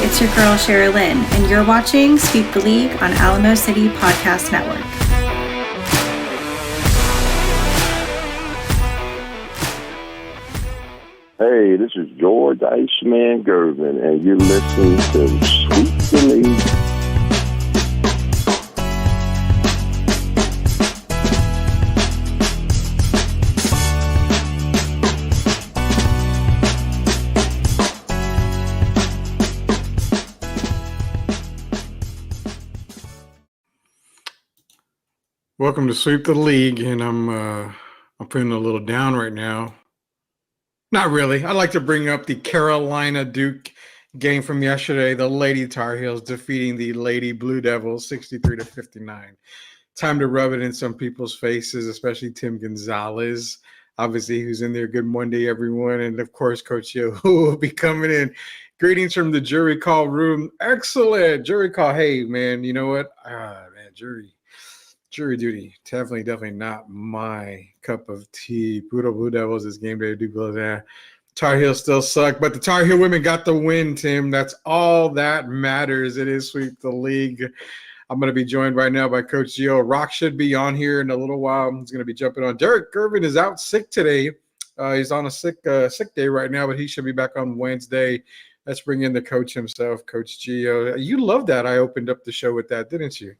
it's your girl Cheryl Lynn, and you're watching Sweep the League on Alamo City Podcast Network. Hey, this is George Iceman Gervin, and you're listening to Sweep the League. Welcome to Sweep the League, and I'm feeling a little down right now. Not really. I'd like to bring up the Carolina Duke game from yesterday. The Lady Tar Heels defeating the Lady Blue Devils 63-59. Time to rub it in some people's faces, especially Tim Gonzalez. Obviously, who's in there. Good Monday, everyone. And, of course, Coach Yo, who will be coming in. Greetings from the jury call room. Excellent. Jury call. Hey, man, you know what? Jury duty, definitely not my cup of tea. Blue Devils, this game day, Duke Blue. Tar Heels still suck, but the Tar Heel women got the win, Tim. That's all that matters. It is Sweep the League. I'm going to be joined right now by Coach Gio. Rock should be on here in a little while. He's going to be jumping on. Derek Gervin is out sick today. He's on a sick day right now, but he should be back on Wednesday. Let's bring in the coach himself, Coach Gio. You loved that. I opened up the show with that, didn't you?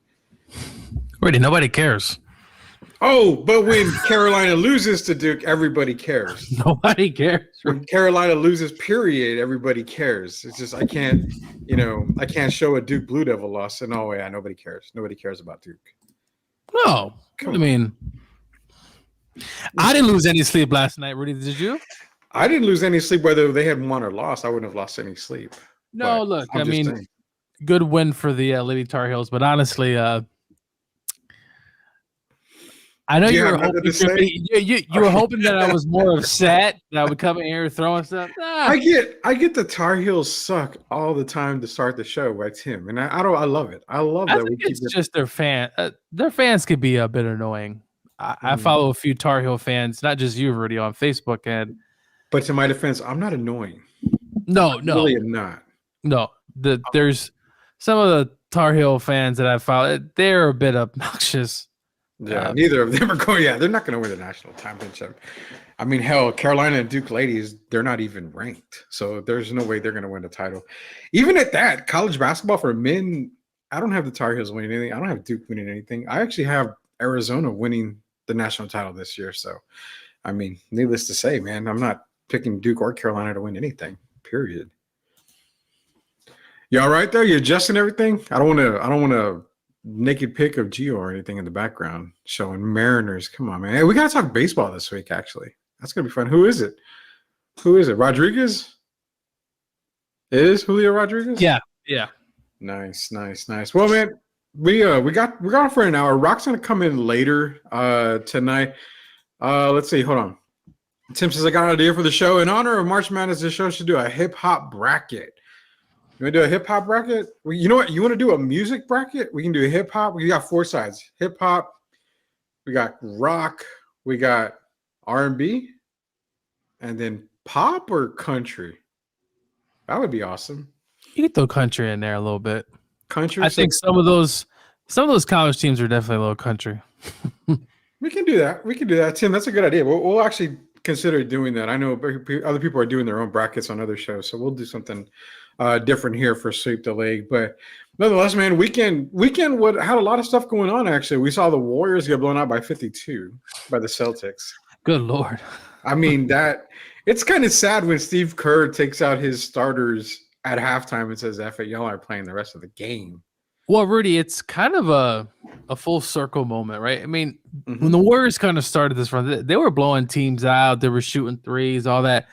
Really, nobody cares. Oh, but when Carolina loses to Duke, everybody cares. Nobody cares. When Carolina loses, period, everybody cares. It's just I can't show a Duke Blue Devil loss. And oh yeah, nobody cares. Nobody cares about Duke. No, I mean, I didn't lose any sleep last night. Rudy, did you? I didn't lose any sleep whether they had won or lost. I wouldn't have lost any sleep. No, look, I mean, good win for the Lady Tar Heels, but honestly, I know you were hoping you were hoping that I was more upset that I would come in here throwing stuff. I get the Tar Heels suck all the time to start the show by Tim, and I love it. I love that. It's just their fan. Their fans could be a bit annoying. I follow a few Tar Heel fans, not just you, Rudy, on Facebook, but to my defense, I'm not annoying. No, really, I'm not. No, there's some of the Tar Heel fans that I follow. They're a bit obnoxious. Yeah, neither of them are going. Yeah, they're not going to win the national championship. I mean, hell, Carolina and Duke ladies, they're not even ranked. So there's no way they're going to win the title. Even at that, college basketball for men, I don't have the Tar Heels winning anything. I don't have Duke winning anything. I actually have Arizona winning the national title this year. So, I mean, needless to say, man, I'm not picking Duke or Carolina to win anything, period. You all right there? You adjusting everything? I don't want to naked pic of Gio or anything in the background showing Mariners. Come on, man. Hey, we got to talk baseball this week, actually. That's going to be fun. Who is it? Rodriguez? It is Julio Rodriguez? Yeah. Nice. Well, man, we got on for an hour. Rock's going to come in later tonight. Let's see. Hold on. Tim says, I got an idea for the show. In honor of March Madness, the show should do a hip-hop bracket. You want to do a hip-hop bracket? Well, you know what? You want to do a music bracket? We can do a hip-hop. We got four sides. Hip-hop. We got rock. We got R&B. And then pop or country? That would be awesome. You can throw country in there a little bit. Country? I think some of those college teams are definitely a little country. We can do that. Tim, that's a good idea. We'll actually consider doing that. I know other people are doing their own brackets on other shows, so we'll do something different here for Sweep the League. But nonetheless, man, weekend had a lot of stuff going on, actually. We saw the Warriors get blown out by 52 by the Celtics. Good Lord. I mean, it's kind of sad when Steve Kerr takes out his starters at halftime and says, F it, y'all aren't playing the rest of the game. Well, Rudy, it's kind of a full circle moment, right? I mean, when the Warriors kind of started this run, they were blowing teams out. They were shooting threes, all that.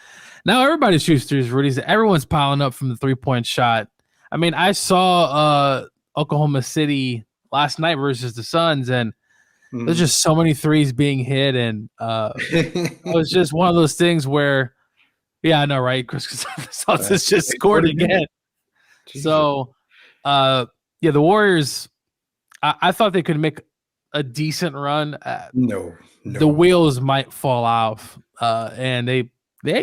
Now everybody shoots threes, Rudy. Everyone's piling up from the three-point shot. I mean, I saw Oklahoma City last night versus the Suns, and there's just so many threes being hit, and it was just one of those things where, yeah, I know, right? Chris Gonzalez just scored again. Jesus. So, yeah, the Warriors, I thought they could make a decent run. No. The wheels might fall off, and they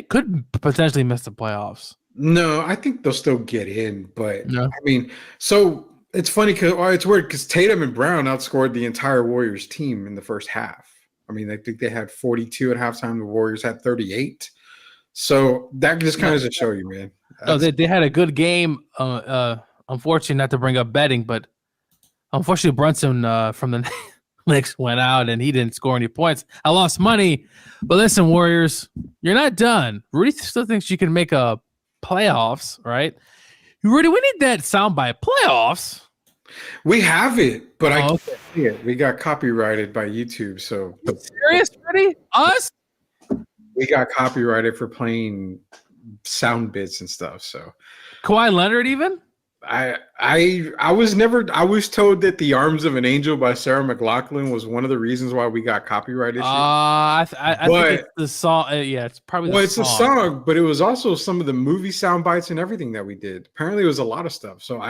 could potentially miss the playoffs. No, I think they'll still get in, but No. I mean, so it's funny because it's weird because Tatum and Brown outscored the entire Warriors team in the first half. I mean, I think they had 42 at halftime. The Warriors had 38. So that just kind of to show you, man. No, they had a good game. Unfortunately, not to bring up betting, but unfortunately, Brunson from the Knicks went out and he didn't score any points. I lost money. But listen, Warriors, you're not done. Rudy still thinks you can make a playoffs, right? Rudy, we need that soundbite. Playoffs. We have it, but I okay. can't see it. We got copyrighted by YouTube. So Serious, Rudy? Us? we got copyrighted for playing sound bits and stuff. So Kawhi Leonard even? I was told that The Arms of an Angel by Sarah McLachlan was one of the reasons why we got copyright issues. I think it's the song. Yeah, it's probably it's a song, but it was also some of the movie sound bites and everything that we did. Apparently it was a lot of stuff. So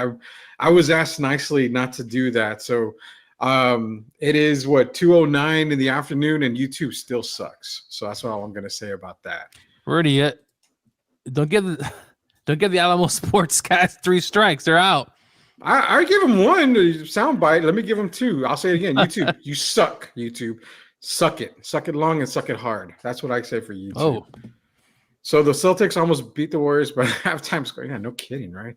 I was asked nicely not to do that. So it is 2:09 in the afternoon and YouTube still sucks. So that's all I'm gonna say about that. Rudy, don't give the Alamo Sportscast 3 strikes. They're out. I give them one soundbite. Let me give them two. I'll say it again. YouTube, you suck. YouTube, suck it long and suck it hard. That's what I say for YouTube. Oh, so the Celtics almost beat the Warriors by halftime score. Yeah, no kidding, right?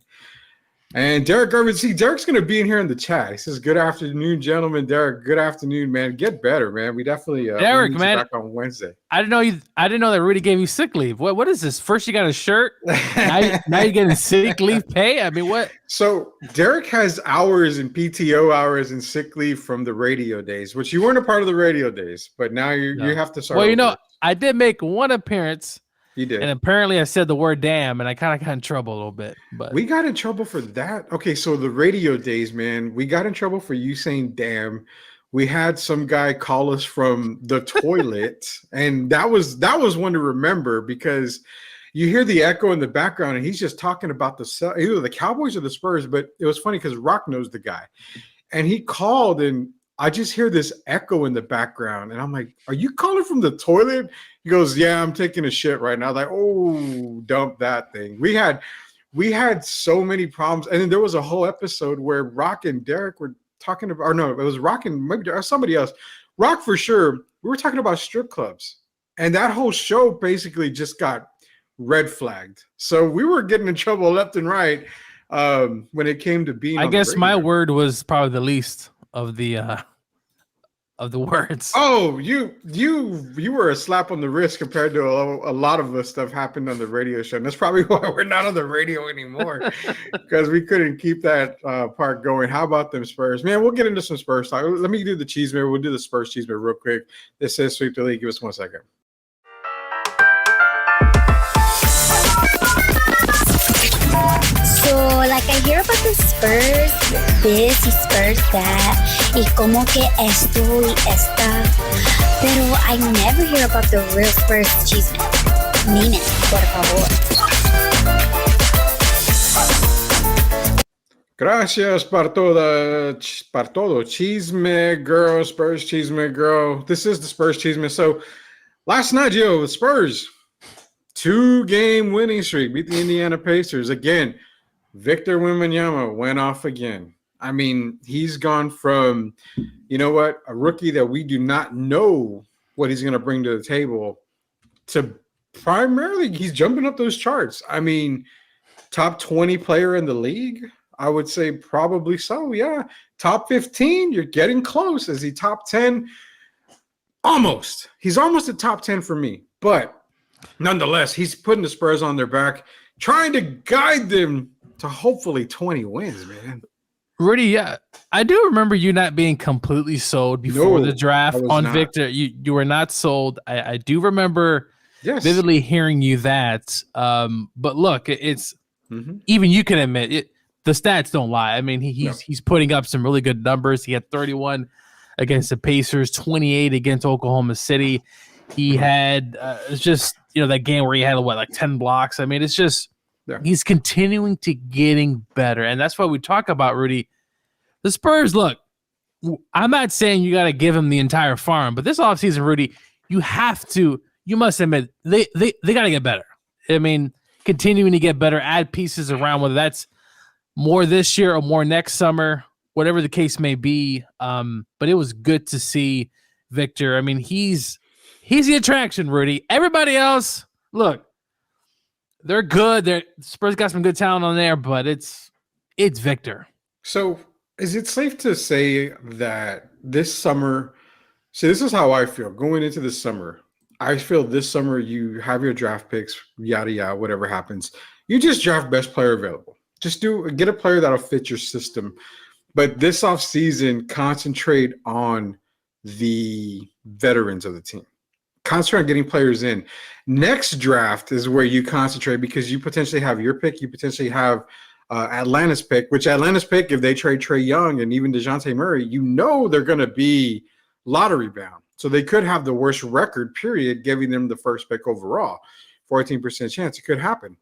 And Derek Irvin, Derek's going to be in here in the chat. He says, "Good afternoon, gentlemen." Derek, good afternoon, man. Get better, man. We definitely Derek, man, back on Wednesday. I didn't know that Rudy gave you sick leave. What is this? First you got a shirt, now you're getting sick leave pay. I mean, what? So Derek has hours and PTO hours and sick leave from the radio days, which you weren't a part of the radio days, but now you have to start. Well, over. I did make one appearance. You did. And apparently I said the word damn, and I kind of got in trouble a little bit. But we got in trouble for that. Okay, so the radio days, man, we got in trouble for you saying damn. We had some guy call us from the toilet, and that was one to remember because you hear the echo in the background, and he's just talking about either the Cowboys or the Spurs. But it was funny because Rock knows the guy, and he called, and I just hear this echo in the background, and I'm like, "Are you calling from the toilet?" He goes, "Yeah, I'm taking a shit right now." Like, oh, dump that thing. We had so many problems, and then there was a whole episode where Rock and Derek were talking about, or no, it was Rock and maybe somebody else. Rock for sure. We were talking about strip clubs, and that whole show basically just got red flagged. So we were getting in trouble left and right when it came to being. I guess my word was probably the least of the words. Oh, you were a slap on the wrist compared to a lot of the stuff happened on the radio show. And that's probably why we're not on the radio anymore because we couldn't keep that part going. How about them Spurs? Man, we'll get into some Spurs talk. Let me do the cheeseman. We'll do the Spurs cheeseman real quick. This says Sweep the League. Give us 1 second. So, like, I hear about the Spurs this y Spurs that, y como que esto y esta, pero I never hear about the real Spurs chisme. Nime, por favor. Gracias por todo, chisme girl, Spurs chisme girl. This is the Spurs chisme. So, last night, the Spurs 2-game winning streak, beat the Indiana Pacers again. Victor Wembanyama went off again. I mean, he's gone from, a rookie that we do not know what he's going to bring to the table to primarily he's jumping up those charts. I mean, top 20 player in the league, I would say probably so, yeah. Top 15, you're getting close. Is he top 10? Almost. He's almost a top 10 for me. But nonetheless, he's putting the Spurs on their back, trying to guide them to hopefully 20 wins, man. Rudy, yeah, I do remember you not being completely sold before the draft on not. Victor. You were not sold. I do remember vividly hearing you that. But look, it's even you can admit it. The stats don't lie. I mean, he's putting up some really good numbers. He had 31 against the Pacers, 28 against Oklahoma City. He had it's just that game where he had like 10 blocks. I mean, it's just. Yeah. He's continuing to getting better. And that's why we talk about, Rudy, the Spurs. Look, I'm not saying you got to give him the entire farm, but this offseason, Rudy, you must admit, they got to get better. I mean, continuing to get better, add pieces around, whether that's more this year or more next summer, whatever the case may be. But it was good to see Victor. I mean, he's the attraction, Rudy. Everybody else, look, they're good. Spurs got some good talent on there, but it's Victor. So is it safe to say that this summer, so this is how I feel going into this summer. I feel this summer you have your draft picks, yada, yada, whatever happens. You just draft best player available. Just get a player that'll fit your system. But this offseason, concentrate on the veterans of the team. Concentrate on getting players in. Next draft is where you concentrate because you potentially have your pick. You potentially have Atlanta's pick, which Atlanta's pick, if they trade Trae Young and even DeJounte Murray, they're going to be lottery bound. So they could have the worst record, period, giving them the first pick overall. 14% chance. It could happen.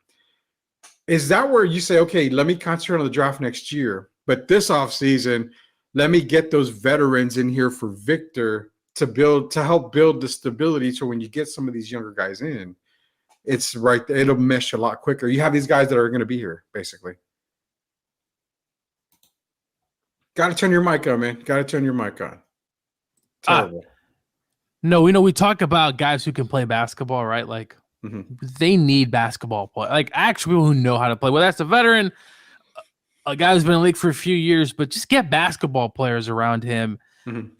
Is that where you say, okay, let me concentrate on the draft next year, but this offseason, let me get those veterans in here for Victor to help build the stability so when you get some of these younger guys in, it's right there. It'll mesh a lot quicker. You have these guys that are going to be here, basically. Got to turn your mic on, man. Got to turn your mic on. Terrible. No, we talk about guys who can play basketball, right? Like, they need basketball play. Like, actual people who know how to play. Well, that's a veteran, a guy who's been in the league for a few years, but just get basketball players around him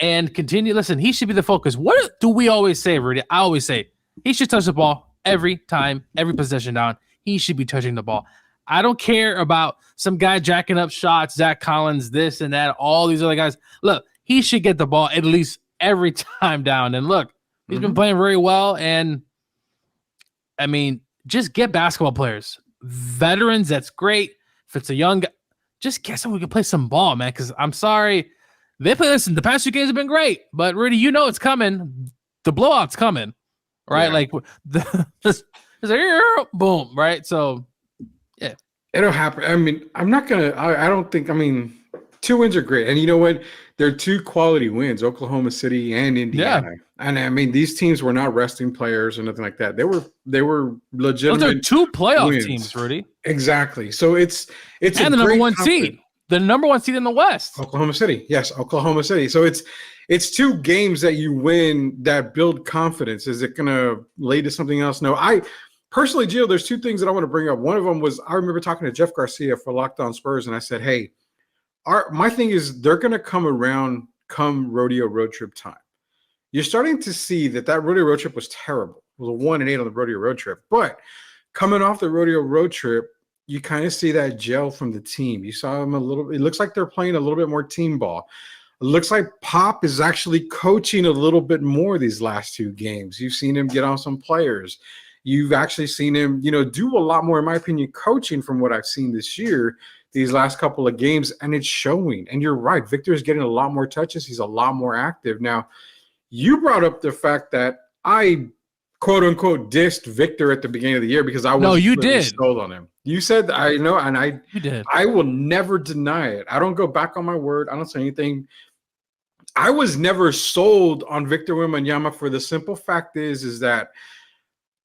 and continue. Listen, he should be the focus. What do we always say, Rudy? I always say he should touch the ball every time, every possession down. He should be touching the ball. I don't care about some guy jacking up shots, Zach Collins, this and that, all these other guys. Look, he should get the ball at least every time down. And look, he's been playing very well. And I mean, just get basketball players, veterans. That's great. If it's a young guy, just get someone who can play some ball, man. Because I'm sorry, they play. Listen, the past 2 games have been great, but Rudy, it's coming. The blowout's coming, right? Yeah. Like it's like boom, right? So yeah, it'll happen. I mean, I'm not gonna. I don't think. I mean, 2 wins are great, and you know what? They're 2 quality wins: Oklahoma City and Indiana. Yeah. And I mean, these teams were not resting players or nothing like that. They were legitimate. Those are 2 playoff teams, Rudy. Exactly. So it's and the number 1 seed, the number 1 seed in the West, Oklahoma City. Yes, Oklahoma City. So it's 2 games that you win that build confidence. Is it going to lead to something else? No. I personally, Gio, there's 2 things that I want to bring up. One of them was I remember talking to Jeff Garcia for Locked On Spurs, and I said, hey, my thing is they're going to come around come rodeo road trip time. You're starting to see that rodeo road trip was terrible. It was a 1-8 on the rodeo road trip. But coming off the rodeo road trip, you kind of see that gel from the team. You saw them it looks like they're playing a little bit more team ball. It looks like Pop is actually coaching a little bit more these last 2 games. You've seen him get on some players. You've actually seen him, do a lot more, in my opinion, coaching from what I've seen this year, these last couple of games, and it's showing. And you're right. Victor is getting a lot more touches. He's a lot more active. Now, you brought up the fact that I, quote unquote, dissed Victor at the beginning of the year because I was sold on him. You said, I know, and you did. I will never deny it. I don't go back on my word. I don't say anything. I was never sold on Victor Wembanyama for the simple fact is that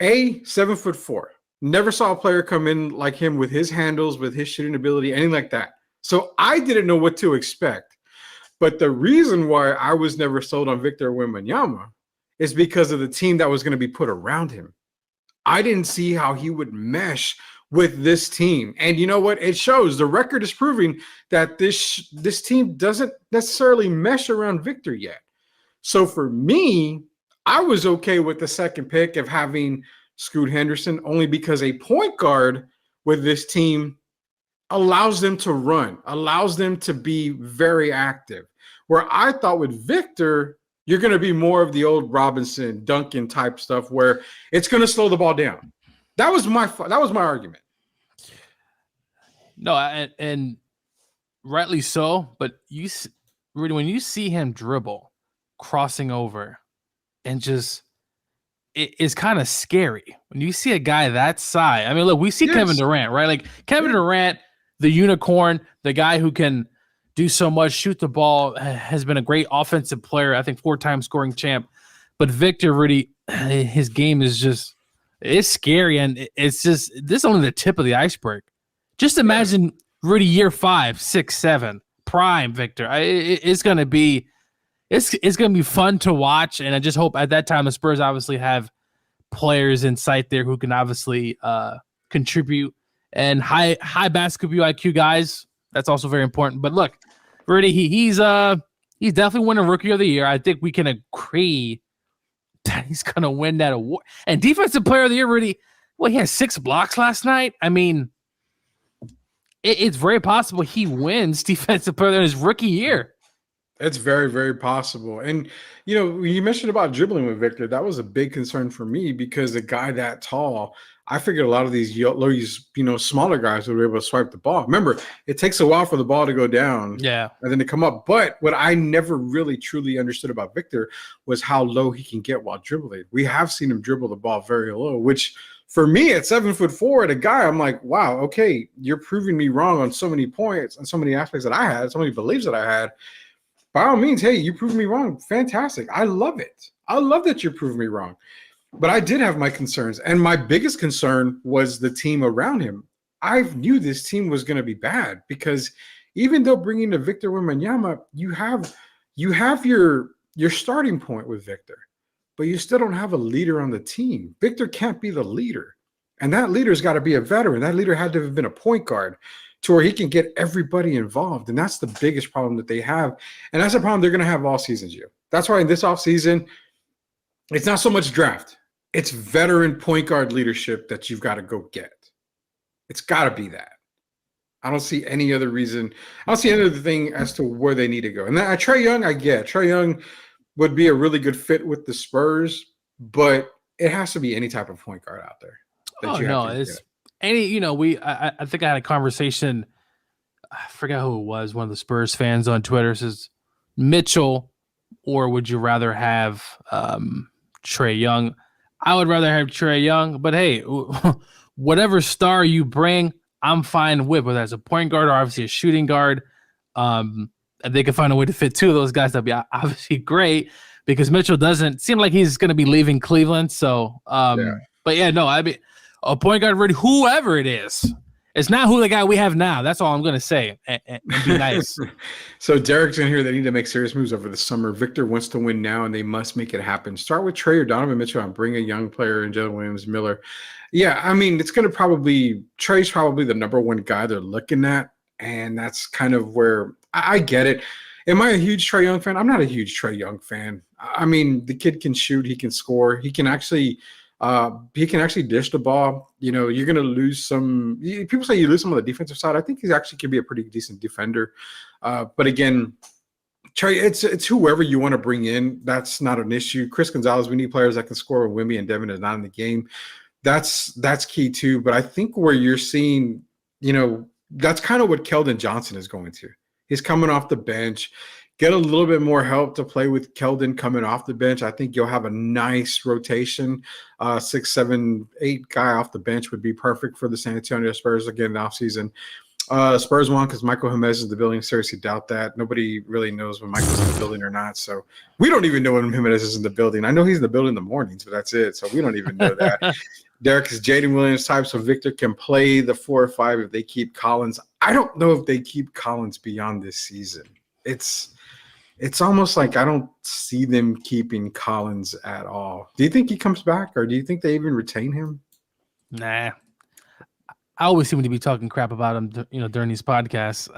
7'4". Never saw a player come in like him with his handles, with his shooting ability, anything like that. So I didn't know what to expect. But the reason why I was never sold on Victor Wembanyama is because of the team that was going to be put around him. I didn't see how he would mesh with this team. And you know what? It shows. The record is proving that this team doesn't necessarily mesh around Victor yet. So for me, I was okay with the second pick of having Scoot Henderson only because a point guard with this team allows them to run, allows them to be very active. Where I thought with Victor, you're going to be more of the old Robinson, Duncan type stuff where it's going to slow the ball down. That was my argument. No, and rightly so. But Rudy, when you see him dribble, crossing over, and just it is kind of scary when you see a guy that size. I mean, look, we see Kevin Durant, right? Like Kevin Durant, the unicorn, the guy who can do so much, shoot the ball, has been a great offensive player. I think 4-time scoring champ. But Victor, Rudy, his game is just It's scary, and it's just this is only the tip of the iceberg. Just imagine Rudy year 5, 6, 7, prime Victor. It's gonna be fun to watch, and I just hope at that time the Spurs obviously have players in sight there who can obviously contribute, and high basketball IQ guys. That's also very important. But look, Rudy, he's definitely winning Rookie of the Year. I think we can agree that he's gonna win that award. And Defensive Player of the Year, Rudy. Well, he had 6 blocks last night. I mean, it's very possible he wins Defensive Player in his rookie year. It's very, very possible. And, you mentioned about dribbling with Victor. That was a big concern for me because a guy that tall, I figured a lot of these smaller guys would be able to swipe the ball. Remember, it takes a while for the ball to go down and then to come up. But what I never really truly understood about Victor was how low he can get while dribbling. We have seen him dribble the ball very low, which for me at 7'4" at a guy, I'm like, wow, okay, you're proving me wrong on so many points and so many aspects that I had, so many beliefs that I had. By all means, hey, you proved me wrong. Fantastic. I love it. I love that you're proving me wrong. But I did have my concerns. And my biggest concern was the team around him. I knew this team was going to be bad because even though bringing the Victor Wembanyama, you have your starting point with Victor, but you still don't have a leader on the team. Victor can't be the leader. And that leader's got to be a veteran. That leader had to have been a point guard to where he can get everybody involved. And that's the biggest problem that they have. And that's a problem they're going to have all season, Gio. That's why in this offseason, it's not so much draft. It's veteran point guard leadership that you've got to go get. It's got to be that. I don't see any other reason. I don't see any other thing as to where they need to go. And that Trae Young, I get. Trae Young would be a really good fit with the Spurs, but it has to be any type of point guard out there. It's any, I think I had a conversation. I forgot who it was. One of the Spurs fans on Twitter says Mitchell, or would you rather have Trae Young? I would rather have Trae Young, but hey, whatever star you bring, I'm fine with, whether that's a point guard or obviously a shooting guard. And they can find a way to fit 2 of those guys. That'd be obviously great because Mitchell doesn't seem like he's going to be leaving Cleveland. So, but yeah, no, I mean, a point guard, ready, whoever it is. It's not who the guy we have now. That's all I'm going to say and be nice. So Derek's in here. They need to make serious moves over the summer. Victor wants to win now, and they must make it happen. Start with Trae or Donovan Mitchell and bring a young player in Jalen Williams Miller. Yeah, I mean, it's going to Trae's probably the number one guy they're looking at, and that's kind of where I get it. Am I a huge Trae Young fan? I'm not a huge Trae Young fan. I mean, the kid can shoot. He can score. He can actually dish the ball. You're going to lose some. People say you lose some on the defensive side. I think he actually can be a pretty decent defender. But again, Trae, it's whoever you want to bring in. That's not an issue. Chris Gonzalez, we need players that can score when Wemby and Devin is not in the game. That's key too. But I think where you're seeing, that's kind of what Keldon Johnson is going to. He's coming off the bench. Get a little bit more help to play with Keldon coming off the bench. I think you'll have a nice rotation. 6, 7, 8 guy off the bench would be perfect for the San Antonio Spurs again in the offseason. Spurs won because Michael Jimenez is in the building. Seriously doubt that. Nobody really knows when Michael's in the building or not. So we don't even know when Jimenez is in the building. I know he's in the building in the mornings, but that's it. So we don't even know that. Derek is Jaden Williams type, so Victor can play the 4 or 5 if they keep Collins. I don't know if they keep Collins beyond this season. It's almost like I don't see them keeping Collins at all. Do you think he comes back, or do you think they even retain him? Nah. I always seem to be talking crap about him, during these podcasts.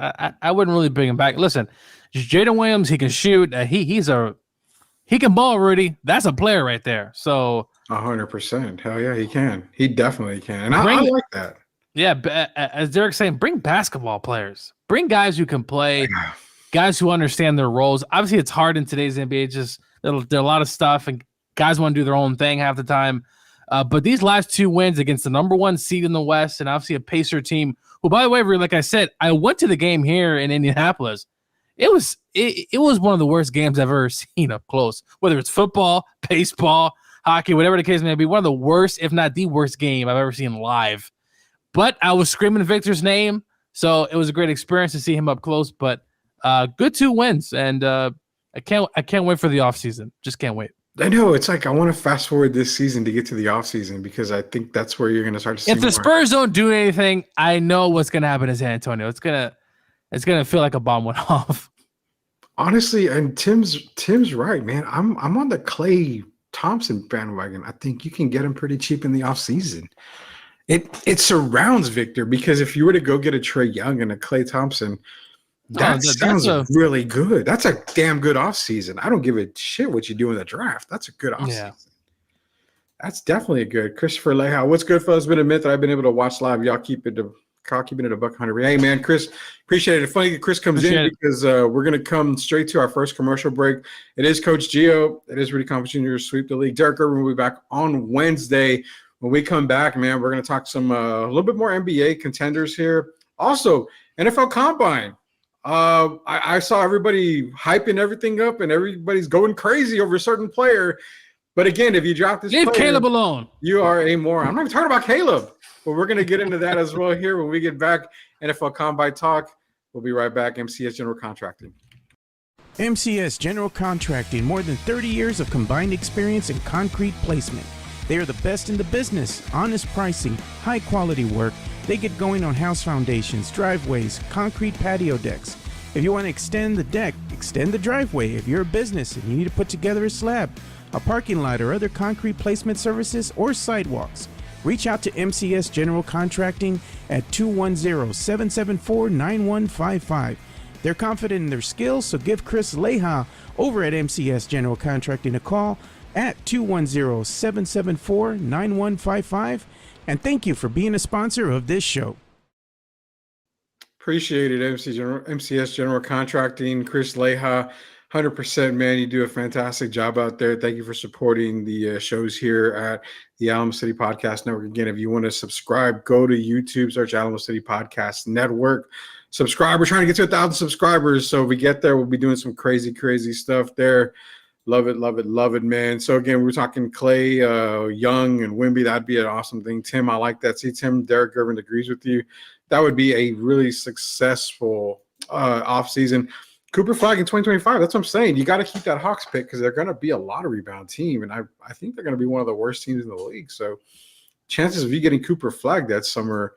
I wouldn't really bring him back. Listen, Jaden Williams, he can shoot. He can ball, Rudy. That's a player right there. So 100%. Hell yeah, he can. He definitely can. And I like that. Yeah, as Derek's saying, bring basketball players. Bring guys who can play. Guys who understand their roles. Obviously, it's hard in today's NBA. Just there are a lot of stuff, and guys want to do their own thing half the time. But these last 2 wins against the number 1 seed in the West, and obviously a Pacer team, who, by the way, like I said, I went to the game here in Indianapolis. It was one of the worst games I've ever seen up close. Whether it's football, baseball, hockey, whatever the case may be, one of the worst, if not the worst game I've ever seen live. But I was screaming Victor's name, so it was a great experience to see him up close. But good 2 wins, and I can't wait for the offseason. Just can't wait. I know. It's like I want to fast forward this season to get to the offseason because I think that's where you're going to start to see If the more. Spurs don't do anything, I know what's going to happen in San Antonio. It's gonna feel like a bomb went off. Honestly, and Tim's right, man. I'm on the Klay Thompson bandwagon. I think you can get him pretty cheap in the offseason. It surrounds Victor because if you were to go get a Trae Young and a Klay Thompson, that sounds really good. That's a damn good offseason. I don't give a shit what you do in the draft. That's a good offseason. Yeah. That's definitely a good. Christopher Leha, what's good, fellas? It's been a minute that I've been able to watch live. Y'all keeping it a $100. Hey, man, Chris, appreciate it. Funny that Chris comes in because we're going to come straight to our first commercial break. It is Coach Gio. It is Rudy Campos Jr. Sweep the League. Derek Irvin will be back on Wednesday. When we come back, man, we're going to talk some a little bit more NBA contenders here. Also, NFL Combine. I saw everybody hyping everything up and everybody's going crazy over a certain player. But again, if you drop this leave Caleb alone. You are a moron. I'm not even talking about Caleb, but we're going to get into that as well here when we get back. NFL Combine Talk. We'll be right back. MCS General Contracting. MCS General Contracting, more than 30 years of combined experience in concrete placement. They are the best in the business. Honest pricing, high quality work. They get going on house foundations, driveways, concrete patio decks. If you want to extend the deck, extend the driveway. If you're a business and you need to put together a slab, a parking lot, or other concrete placement services or sidewalks, reach out to MCS General Contracting at 210-774-9155. They're confident in their skills, so give Chris Leha over at MCS General Contracting a call at 210-774-9155. And thank you for being a sponsor of this show. Appreciate it, MCS General Contracting, Chris Leha. 100%, man. You do a fantastic job out there. Thank you for supporting the shows here at the Alamo City Podcast Network. Again, if you want to subscribe, go to YouTube, search Alamo City Podcast Network. Subscribe. We're trying to get to 1,000 subscribers. So if we get there, we'll be doing some crazy, crazy stuff there. Love it, love it, love it, man. So again, we're talking Klay, Young, and Wemby. That'd be an awesome thing. Tim, I like that. See, Tim, Derek Irvin agrees with you. That would be a really successful offseason. Cooper Flag in 2025. That's what I'm saying. You got to keep that Hawks pick because they're going to be a lot of rebound team, and I think they're going to be one of the worst teams in the league. So chances of you getting Cooper Flag that summer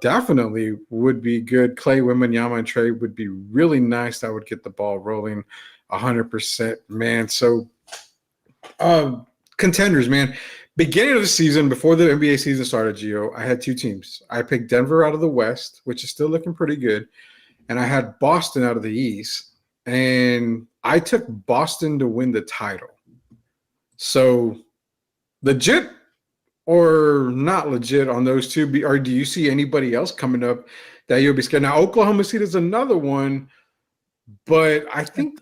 definitely would be good. Klay, Wembanyama, and Trae would be really nice. That would get the ball rolling 100%, man. So contenders, man. Beginning of the season, before the NBA season started, Gio, I had two teams. I picked Denver out of the West, which is still looking pretty good. And I had Boston out of the East, and I took Boston to win the title. So legit or not legit on those two? Or do you see anybody else coming up that you'll be scared? Now, Oklahoma City is another one, but I think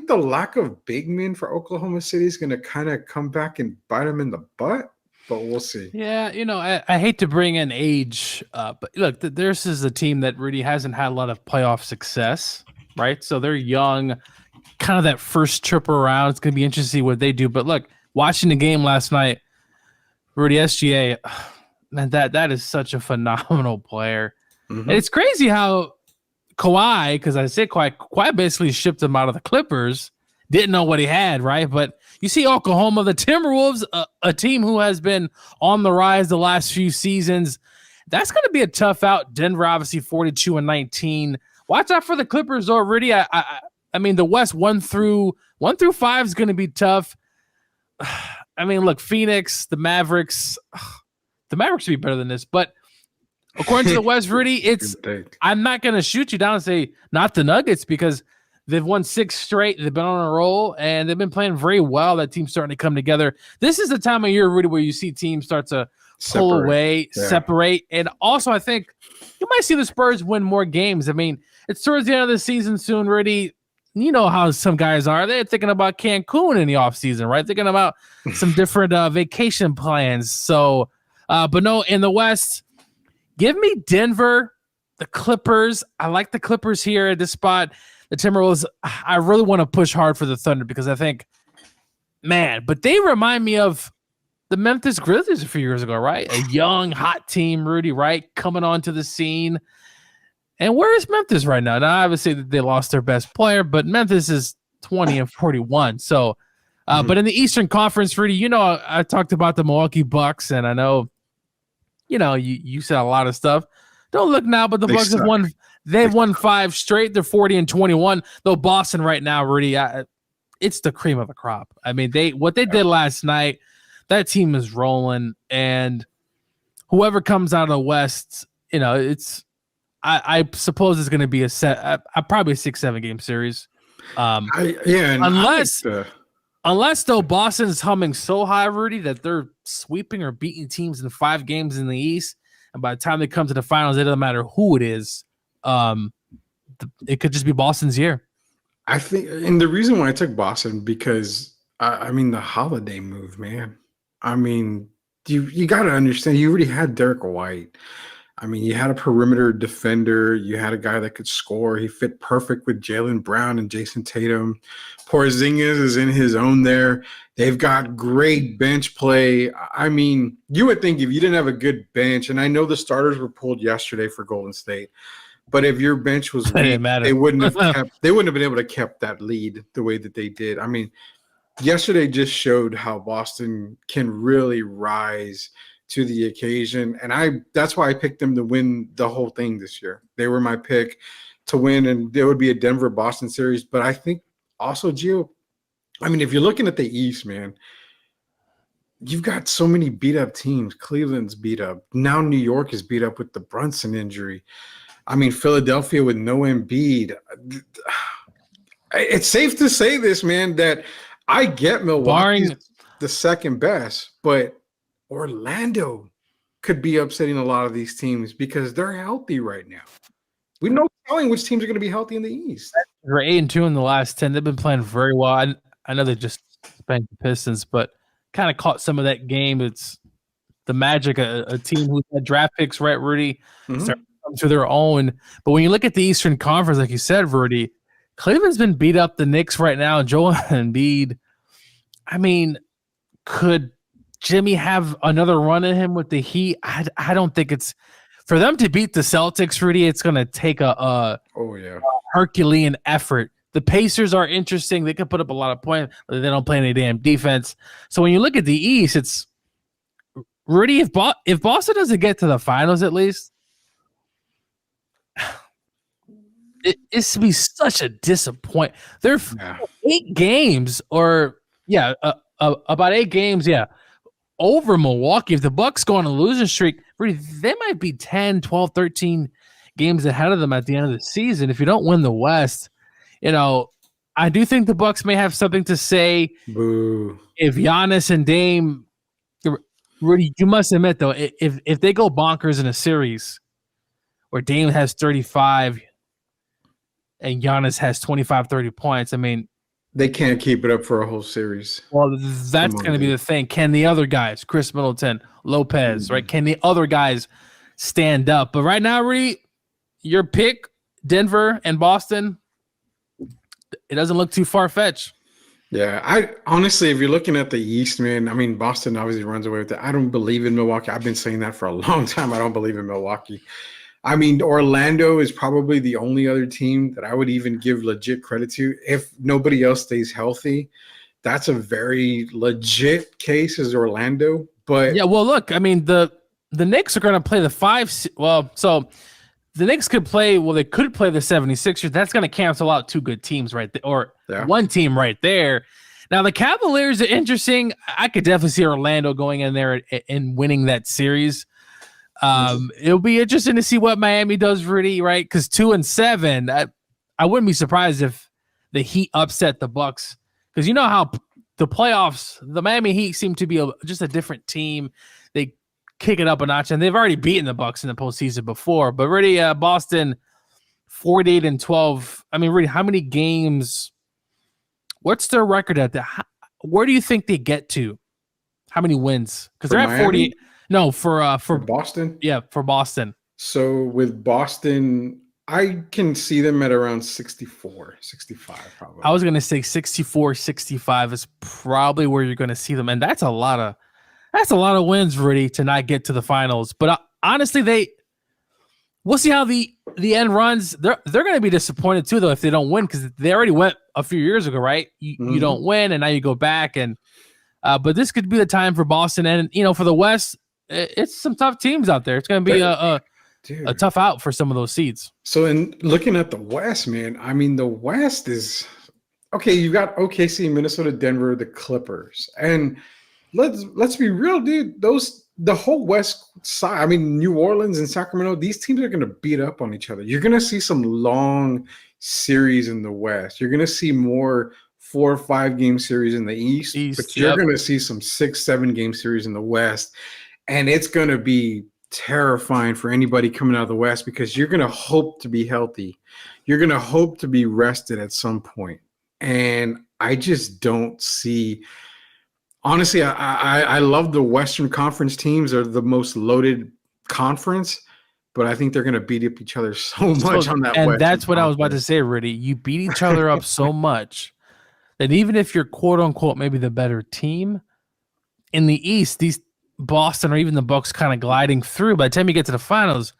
the lack of big men for Oklahoma City is going to kind of come back and bite them in the butt. But we'll see. Yeah, I hate to bring in age, but look, this is a team that really hasn't had a lot of playoff success, right? So they're young, kind of that first trip around. It's going to be interesting to see what they do. But look, watching the game last night, Rudy SGA, man, that is such a phenomenal player. Mm-hmm. And it's crazy how Kawhi, because I say Kawhi basically shipped him out of the Clippers, didn't know what he had, right? But you see Oklahoma, the Timberwolves, a team who has been on the rise the last few seasons. That's going to be a tough out. Denver, obviously, 42-19. Watch out for the Clippers already. I mean, the West 1 through 5 is going to be tough. I mean, look, Phoenix, the Mavericks. The Mavericks should be better than this. But according to the West, Rudy, I'm not going to shoot you down and say not the Nuggets because they've won 6 straight. They've been on a roll, and they've been playing very well. That team's starting to come together. This is the time of year, Rudy, where you see teams start to pull away, separate. And also, I think you might see the Spurs win more games. I mean, it's towards the end of the season soon, Rudy. You know how some guys are. They're thinking about Cancun in the offseason, right? Thinking about some different vacation plans. So, but no, in the West, give me Denver, the Clippers. I like the Clippers here at this spot. The Timberwolves, I really want to push hard for the Thunder because I think, man, but they remind me of the Memphis Grizzlies a few years ago, right? A young, hot team, Rudy, right? Coming onto the scene. And where is Memphis right now? Now, obviously, they lost their best player, but Memphis is 20-41. So But in the Eastern Conference, Rudy, you know, I talked about the Milwaukee Bucks, and I know, you know, you said a lot of stuff. Don't look now, but the Bucks have won. They've won 5 straight. They're 40-21. Though Boston right now, Rudy, it's the cream of the crop. I mean, what they did last night, that team is rolling, and whoever comes out of the West, you know, I suppose it's going to be probably a 6-7 game series. Unless though Boston's humming so high, Rudy, that they're sweeping or beating teams in 5 games in the East, and by the time they come to the finals, it doesn't matter who it is. It could just be Boston's year. I think, and the reason why I took Boston because I mean the holiday move, man. I mean, you got to understand. You already had Derek White. I mean, you had a perimeter defender. You had a guy that could score. He fit perfect with Jaylen Brown and Jason Tatum. Porzingis is in his own there. They've got great bench play. I mean, you would think if you didn't have a good bench, and I know the starters were pulled yesterday for Golden State, but if your bench was weak, they wouldn't have been able to kept that lead the way that they did. I mean, yesterday just showed how Boston can really rise to the occasion, and that's why I picked them to win the whole thing this year. They were my pick to win, and there would be a Denver-Boston series. But I think also, Gio, I mean, if you're looking at the East, man, you've got so many beat-up teams. Cleveland's beat up. Now New York is beat up with the Brunson injury. I mean, Philadelphia with no Embiid. It's safe to say this, man, that I get Milwaukee the second best, but Orlando could be upsetting a lot of these teams because they're healthy right now. We know telling which teams are going to be healthy in the East. They're 8-2 in the last 10. They've been playing very well. I know they just spanked the Pistons, but kind of caught some of that game. It's the Magic, a team who had draft picks, right, Rudy, start to come to their own. But when you look at the Eastern Conference, like you said, Rudy, Cleveland's been beat up the Knicks right now. Joel Embiid, I mean, could Jimmy have another run at him with the Heat? I don't think it's for them to beat the Celtics, Rudy. It's going to take a Herculean effort. The Pacers are interesting. They can put up a lot of points, but they don't play any damn defense. So when you look at the East, it's Rudy. If Boston doesn't get to the finals, at least it's to be such a disappointment. They're 8 games, or about 8 games, over Milwaukee. If the Bucks go on a losing streak, Rudy, they might be 10, 12, 13 games ahead of them at the end of the season. If you don't win the West, you know, I do think the Bucks may have something to say. Boo. If Giannis and Dame, Rudy, you must admit, though, if they go bonkers in a series where Dame has 35 and Giannis has 25, 30 points, I mean, they can't keep it up for a whole series. Well, that's going to be the thing. Can the other guys, Chris Middleton, Lopez, right? Can the other guys stand up? But right now, Rudy, your pick, Denver and Boston, it doesn't look too far-fetched. Yeah, I honestly, if you're looking at the East, man, I mean, Boston obviously runs away with it. I don't believe in Milwaukee. I've been saying that for a long time. I don't believe in Milwaukee. I mean, Orlando is probably the only other team that I would even give legit credit to. If nobody else stays healthy, that's a very legit case is Orlando. But yeah, well, look, I mean, the Knicks are going to play the 5. Well, so the Knicks could play. Well, they could play the 76ers. That's going to cancel out 2 good teams right there, or one team right there. Now the Cavaliers are interesting. I could definitely see Orlando going in there and winning that series. It'll be interesting to see what Miami does, Rudy, right? Because 2-7, I wouldn't be surprised if the Heat upset the Bucks, because you know how the playoffs, the Miami Heat seem to be just a different team. They kick it up a notch, and they've already beaten the Bucks in the postseason before. But Rudy, Boston, 48-12. I mean, Rudy, how many games? What's their record at that? Where do you think they get to? How many wins? Because they're at 48. No, for Boston? Yeah, for Boston. So with Boston, I can see them at around 64, 65 probably. I was going to say 64, 65 is probably where you're going to see them. And that's a lot of wins, Rudy, to not get to the finals. But honestly, we'll see how the end runs. They're going to be disappointed too, though, if they don't win, because they already went a few years ago, right? You Mhm. don't win, and now you go back, and but this could be the time for Boston, and for the West, it's some tough teams out there. It's going to be a Dude. tough out for some of those seeds. So in looking at the West, man, I mean, the West is okay. You got OKC, Minnesota, Denver, the Clippers, and let's be real, dude. The whole West side. I mean, New Orleans and Sacramento. These teams are going to beat up on each other. You're going to see some long series in the West. You're going to see more 4 or 5 game series in the East, but you're going to see some 6, 7 game series in the West, and it's going to be terrifying for anybody coming out of the West because you're going to hope to be healthy. You're going to hope to be rested at some point. And I just don't see, honestly, I love the Western Conference teams. They're the most loaded conference, but I think they're going to beat up each other so much on that. And Western that's what conference. I was about to say, Rudy. You beat each other up so much that even if you're quote unquote maybe the better team in the East, these Boston or even the Bucks kind of gliding through. By the time you get to the finals,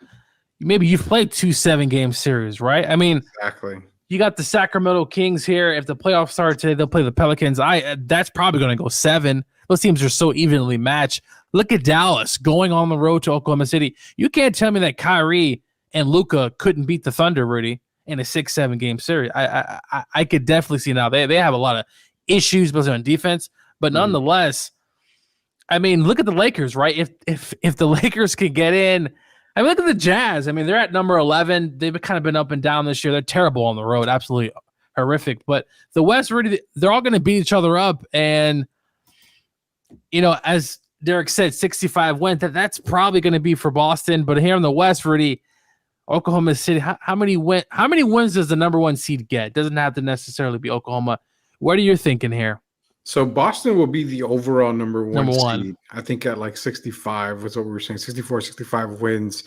maybe you've played 2 7-game series, right? I mean, exactly. You got the Sacramento Kings here. If the playoffs start today, they'll play the Pelicans. That's probably going to go 7. Those teams are so evenly matched. Look at Dallas going on the road to Oklahoma City. You can't tell me that Kyrie and Luka couldn't beat the Thunder, Rudy, in a 6 7-game series. I could definitely see now they have a lot of issues both on defense, but nonetheless. I mean, look at the Lakers, right? If the Lakers could get in, I mean, look at the Jazz. I mean, they're at number 11. They've kind of been up and down this year. They're terrible on the road, absolutely horrific. But the West, really, they're all going to beat each other up. And as Derek said, 65 wins. That's probably going to be for Boston. But here in the West, Rudy, Oklahoma City. How many wins does the number 1 seed get? It doesn't have to necessarily be Oklahoma. What are you thinking here? So Boston will be the overall number one one seed. I think at like 65 was what we were saying. 64, 65 wins.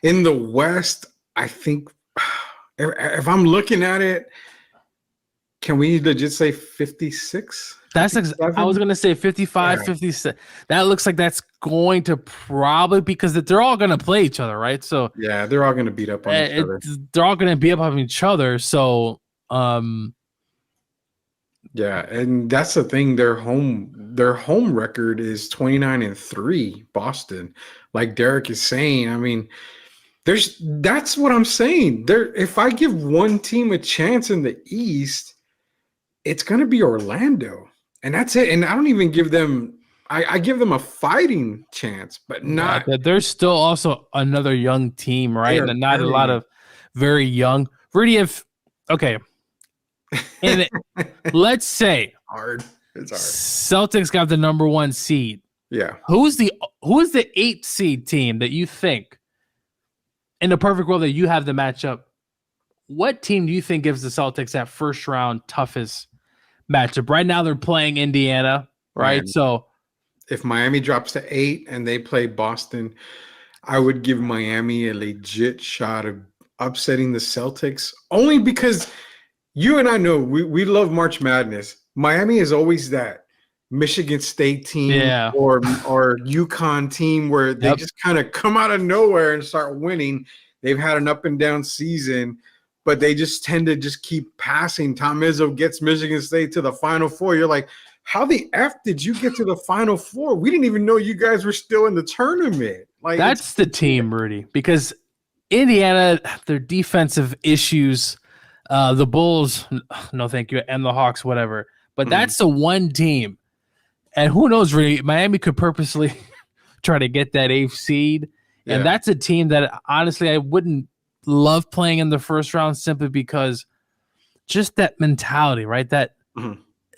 In the West, I think if I'm looking at it, can we legit say 56? I was going to say 55, 56. That looks like that's going to probably, because they're all going to play each other, right? So yeah, they're all going to beat up on each other. They're all going to beat up on each other. So, yeah, and that's the thing. Their home record is 29-3. Boston, like Derek is saying. I mean, that's what I'm saying. If I give one team a chance in the East, it's going to be Orlando, and that's it. And I don't even give them. I give them a fighting chance, but not. Yeah, there's still also another young team, right? And not a lot of very young. Rudy, and let's say it's hard. Celtics got the number 1 seed. Yeah. Who's the 8 seed team that you think, in the perfect world, that you have the matchup? What team do you think gives the Celtics that first round toughest matchup? Right now they're playing Indiana, right? So if Miami drops to 8 and they play Boston, I would give Miami a legit shot of upsetting the Celtics, only because you and I know we love March Madness. Miami is always that Michigan State team or UConn team where they just kind of come out of nowhere and start winning. They've had an up and down season, but they just tend to just keep passing. Tom Izzo gets Michigan State to the Final Four. You're like, how the F did you get to the Final Four? We didn't even know you guys were still in the tournament. Like, that's the team, Rudy, because Indiana, their defensive issues, the Bulls, no thank you, and the Hawks, whatever. But that's the one team. And who knows, really, Miami could purposely try to get that 8th seed. Yeah. And that's a team that, honestly, I wouldn't love playing in the first round simply because just that mentality, right? That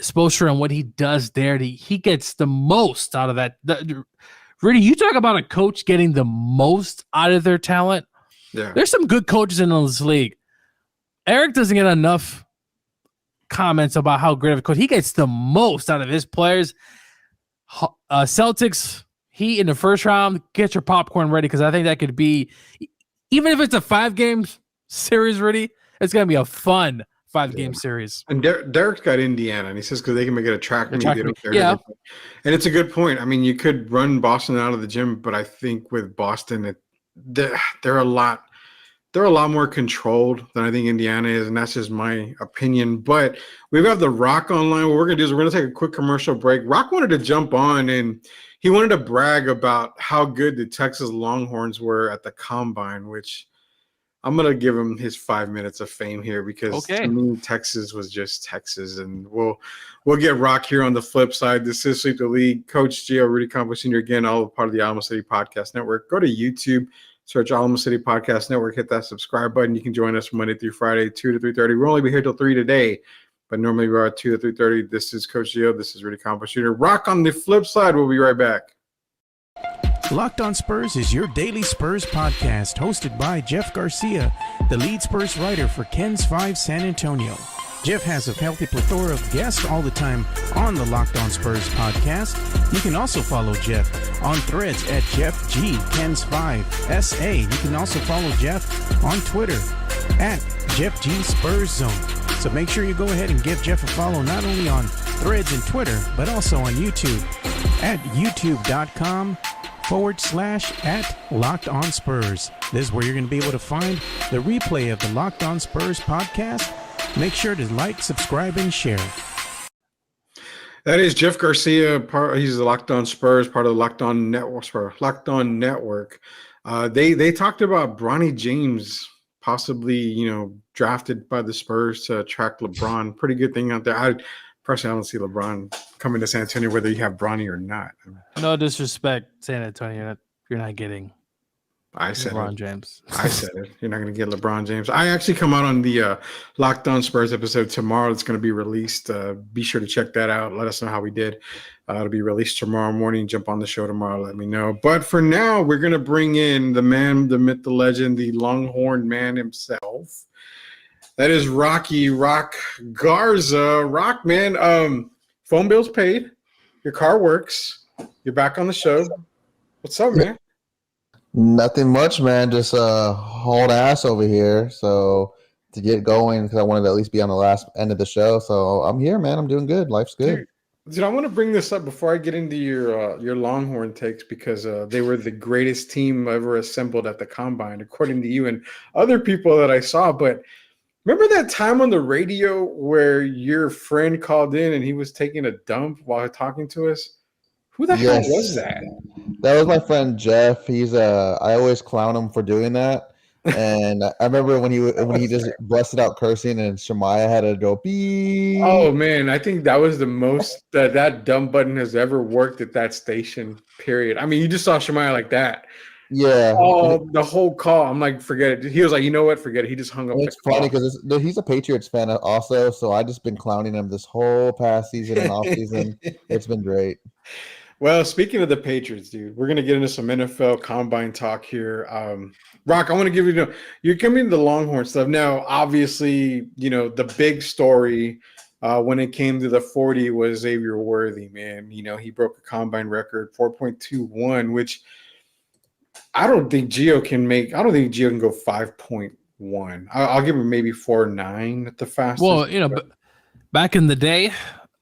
Spoelstra and what he does there, he gets the most out of that. Rudy, you talk about a coach getting the most out of their talent. Yeah. There's some good coaches in this league. Eric doesn't get enough comments about how great of a coach. He gets the most out of his players. Celtics, he in the first round, get your popcorn ready, because I think that could be, even if it's a 5-game series, Rudy, it's going to be a fun 5-game series. And Derek's got Indiana, and he says because they can make it a track meet. Yeah. And it's a good point. I mean, you could run Boston out of the gym, but I think with Boston, they're a lot they're a lot more controlled than I think Indiana is, and that's just my opinion. But we've got The Rock online. What we're going to do is we're going to take a quick commercial break. Rock wanted to jump on, and he wanted to brag about how good the Texas Longhorns were at the Combine, which I'm going to give him his 5 minutes of fame here because to me, Texas was just Texas. And we'll get Rock here on the flip side. This is Sweep the League. Coach Gio, Rudy Campos Sr., again, all part of the Alamo City Podcast Network. Go to YouTube. Search Alamo City Podcast Network. Hit that subscribe button. You can join us Monday through Friday, 2 to 3:30. We'll only be here till 3 today, but normally we are at 2 to 3:30. This is Coach Gio. This is Rudy Campos Jr. Rock on the flip side. We'll be right back. Locked on Spurs is your daily Spurs podcast, hosted by Jeff Garcia, the lead Spurs writer for Ken's 5 San Antonio. Jeff has a healthy plethora of guests all the time on the Locked On Spurs podcast. You can also follow Jeff on Threads at Jeff G Ken's 5 SA. You can also follow Jeff on Twitter at Jeff G Spurs Zone. So make sure you go ahead and give Jeff a follow not only on Threads and Twitter, but also on YouTube at youtube.com/@Locked On Spurs. This is where you're going to be able to find the replay of the Locked On Spurs podcast. Make sure to like, subscribe, and share. That is Jeff Garcia. He's the Locked On Spurs, part of the Locked On Network. They talked about Bronny James possibly, drafted by the Spurs to attract LeBron. Pretty good thing out there. I personally don't see LeBron coming to San Antonio, whether you have Bronny or not. No disrespect, San Antonio. You're not getting LeBron James. I said it. You're not going to get LeBron James. I actually come out on the Locked On Spurs episode tomorrow. It's going to be released. Be sure to check that out. Let us know how we did. It'll be released tomorrow morning. Jump on the show tomorrow. Let me know. But for now, we're going to bring in the man, the myth, the legend, the Longhorn man himself. That is Rock Garza. Rock, man, phone bill's paid. Your car works. You're back on the show. What's up, man? Nothing much, man. Just hauled ass over here. So to get going, because I wanted to at least be on the last end of the show. So I'm here, man. I'm doing good. Life's good. Dude, I want to bring this up before I get into your Longhorn takes because they were the greatest team ever assembled at the Combine, according to you and other people that I saw. But remember that time on the radio where your friend called in and he was taking a dump while talking to us? Who the hell was that? That was my friend Jeff. He's I always clown him for doing that. And I remember when he just busted out cursing and Shemaiah had to go beep. Oh man, I think that was the most that dumb button has ever worked at that station. Period. I mean, you just saw Shemaiah like that. Yeah. Oh, the whole call. I'm like, forget it. He was like, you know what? Forget it. He just hung up. It's funny because he's a Patriots fan also, so I just been clowning him this whole past season and off season. It's been great. Well, speaking of the Patriots, dude, we're gonna get into some NFL Combine talk here. Rock, I want to give you're coming to the Longhorn stuff now. Obviously, the big story when it came to the 40 was Xavier Worthy, man. He broke a Combine record, 4.21, which I don't think Gio can make. I don't think Gio can go 5.1. I'll give him maybe 4.9 at the fastest. Well, but back in the day,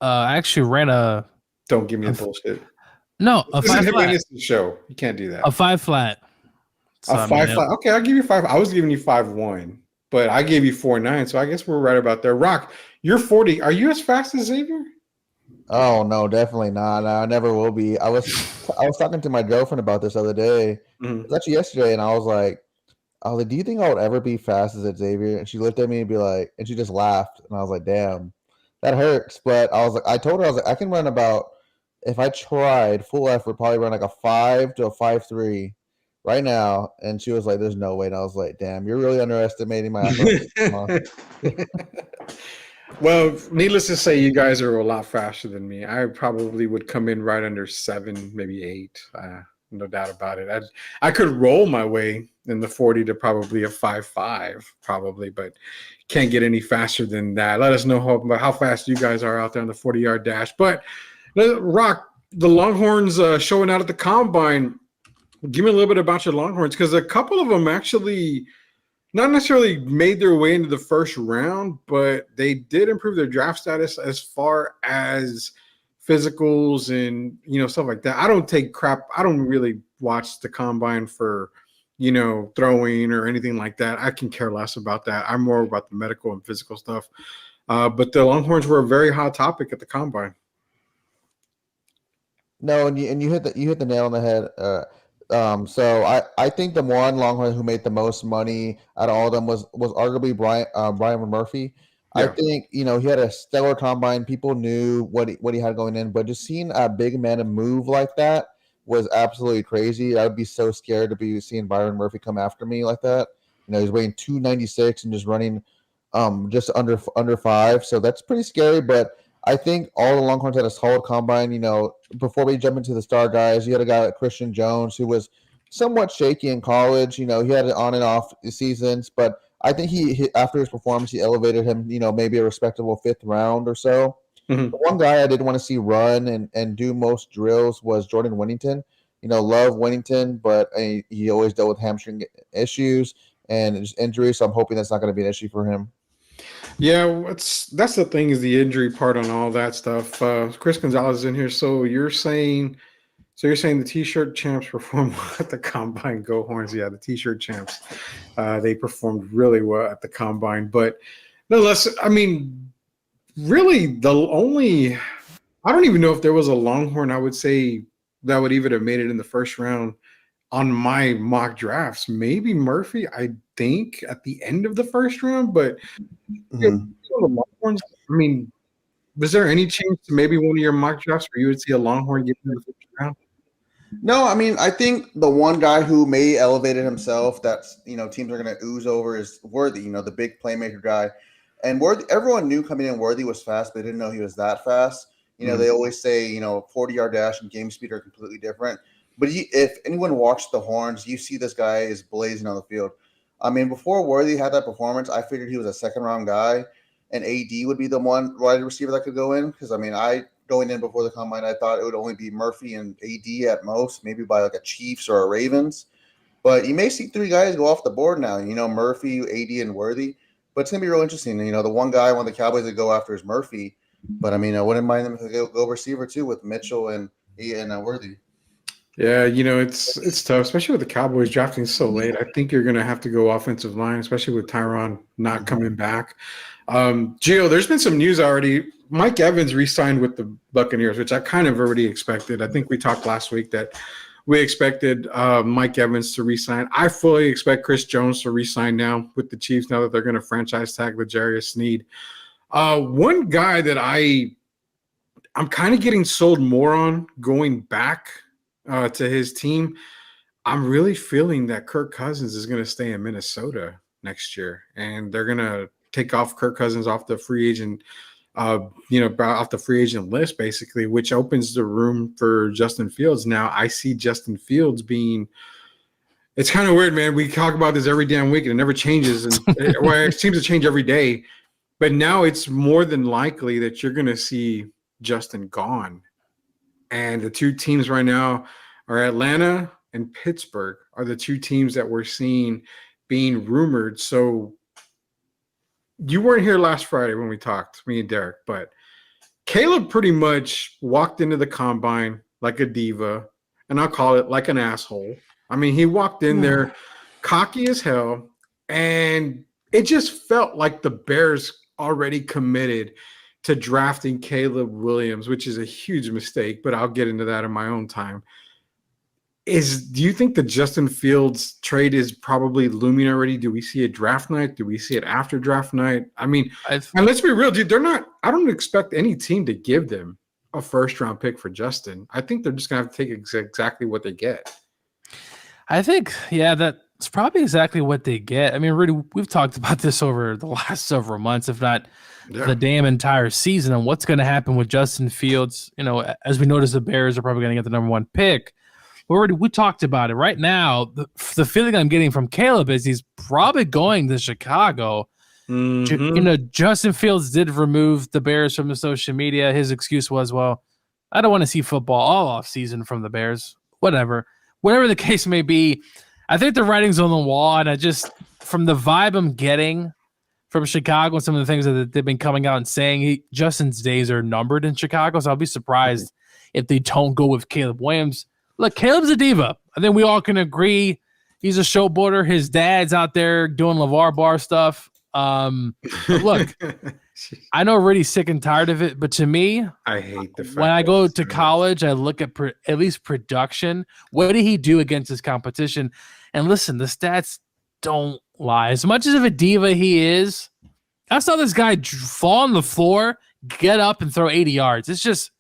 I actually ran a. Don't give me the bullshit. No, a 5 flat. Show. You can't do that. A 5 flat. So, a 5 flat. Okay, I'll give you 5. I was giving you 5.1, but I gave you 4.9, so I guess we're right about there. Rock, you're 40. Are you as fast as Xavier? Oh no, definitely not. I never will be. I was talking to my girlfriend about this the other day. Mm-hmm. It was actually yesterday, and I was like, do you think I would ever be fast as Xavier? And she looked at me and and she just laughed, and I was like, damn, that hurts. But I told her, I can run about. If I tried full effort, probably run like a 5 to a 5.3 right now. And she was like, there's no way. And I was like, damn, you're really underestimating my effort. Well, needless to say, you guys are a lot faster than me. I probably would come in right under 7, maybe 8. No doubt about it. I could roll my way in the 40 to probably a 5.5, probably, but can't get any faster than that. Let us know how fast you guys are out there on the 40-yard dash. But Rock, the Longhorns showing out at the Combine. Give me a little bit about your Longhorns because a couple of them actually not necessarily made their way into the first round, but they did improve their draft status as far as physicals and stuff like that. I don't take crap. I don't really watch the Combine for throwing or anything like that. I can care less about that. I'm more about the medical and physical stuff. But the Longhorns were a very hot topic at the combine. No, and you hit the nail on the head. So I think the one Longhorn who made the most money out of all of them was arguably Brian Murphy. I Yeah. think he had a stellar combine. People knew what he had going in, but just seeing a big man move like that was absolutely crazy. I would be so scared to be seeing Byron Murphy come after me like that. He's weighing 296 and just running just under 5. So that's pretty scary. But I think all the Longhorns had a solid combine. Before we jump into the star guys, you had a guy like Christian Jones who was somewhat shaky in college. He had it on and off seasons, but I think he after his performance, he elevated him. Maybe a respectable 5th round or so. Mm-hmm. The one guy I didn't want to see run and do most drills was Jordan Winnington. Love Winnington, but he always dealt with hamstring issues and just injuries. So I'm hoping that's not going to be an issue for him. Yeah, that's the thing, is the injury part on all that stuff. Chris Gonzalez is in here. So you're saying the T-shirt champs performed well at the combine? Go Horns! Yeah, the T-shirt champs, they performed really well at the combine. But nonetheless, I mean, really, I don't even know if there was a Longhorn I would say that would even have made it in the first round on my mock drafts. Maybe Murphy, I think, at the end of the first round, but. The Longhorns, I mean, was there any chance to maybe one of your mock drafts where you would see a Longhorn get in the first round? No, I mean, I think the one guy who may elevated himself that teams are going to ooze over is Worthy, the big playmaker guy. And Worthy, everyone knew coming in Worthy was fast, but they didn't know he was that fast. They always say 40-yard dash and game speed are completely different. But if anyone watched the Horns, you see this guy is blazing on the field. I mean, before Worthy had that performance, I figured he was a 2nd-round guy, and AD would be the one wide receiver that could go in. Because, I mean, going in before the combine, I thought it would only be Murphy and AD at most, maybe by like a Chiefs or a Ravens. But you may see 3 guys go off the board now, Murphy, AD, and Worthy. But it's going to be real interesting. The one guy I want the Cowboys to go after is Murphy. But, I mean, I wouldn't mind them if they go receiver, too, with Mitchell and Worthy. Yeah, it's tough, especially with the Cowboys drafting so late. I think you're going to have to go offensive line, especially with Tyron not coming back. Gio, there's been some news already. Mike Evans re-signed with the Buccaneers, which I kind of already expected. I think we talked last week that we expected Mike Evans to re-sign. I fully expect Chris Jones to re-sign now with the Chiefs now that they're going to franchise tag L'Jarius Sneed. One guy that I'm kind of getting sold more on going back to his team, I'm really feeling that Kirk Cousins is going to stay in Minnesota next year, and they're going to take off Kirk Cousins off the free agent, off the free agent list, basically, which opens the room for Justin Fields. Now, I see Justin Fields being. It's kind of weird, man. We talk about this every damn week, and it never changes, and it seems to change every day. But now it's more than likely that you're going to see Justin gone. And the 2 teams right now are Atlanta and Pittsburgh are the 2 teams that we're seeing being rumored. So you weren't here last Friday when we talked, me and Derek, but Caleb pretty much walked into the combine like a diva, and I'll call it like an asshole. I mean, he walked in there cocky as hell, and it just felt like the Bears already committed to drafting Caleb Williams, which is a huge mistake, but I'll get into that in my own time. Do you think the Justin Fields trade is probably looming already? Do we see it draft night? Do we see it after draft night? I mean, and let's be real, dude, I don't expect any team to give them a 1st-round pick for Justin. I think they're just going to have to take exactly what they get. I think, that's probably exactly what they get. I mean, Rudy, we've talked about this over the last several months, if not the damn entire season, and what's going to happen with Justin Fields. As we notice, the Bears are probably going to get the number 1 pick. We talked about it. Right now, the feeling I'm getting from Caleb is he's probably going to Chicago. Mm-hmm. Justin Fields did remove the Bears from the social media. His excuse was, well, I don't want to see football all off season from the Bears. Whatever the case may be, I think the writing's on the wall, and I just, from the vibe I'm getting from Chicago and some of the things that they've been coming out and saying, Justin's days are numbered in Chicago, so I'll be surprised if they don't go with Caleb Williams. Look, Caleb's a diva. I think we all can agree He's a showboater. His dad's out there doing LeVar Bar stuff. But look, I know Rudy's sick and tired of it, but to me, I hate the fact when I that go it's to so- college, I look at least production. What did he do against his competition? And listen, the stats don't lie. As much as of a diva he is, I saw this guy fall on the floor, get up, and throw 80 yards. It's just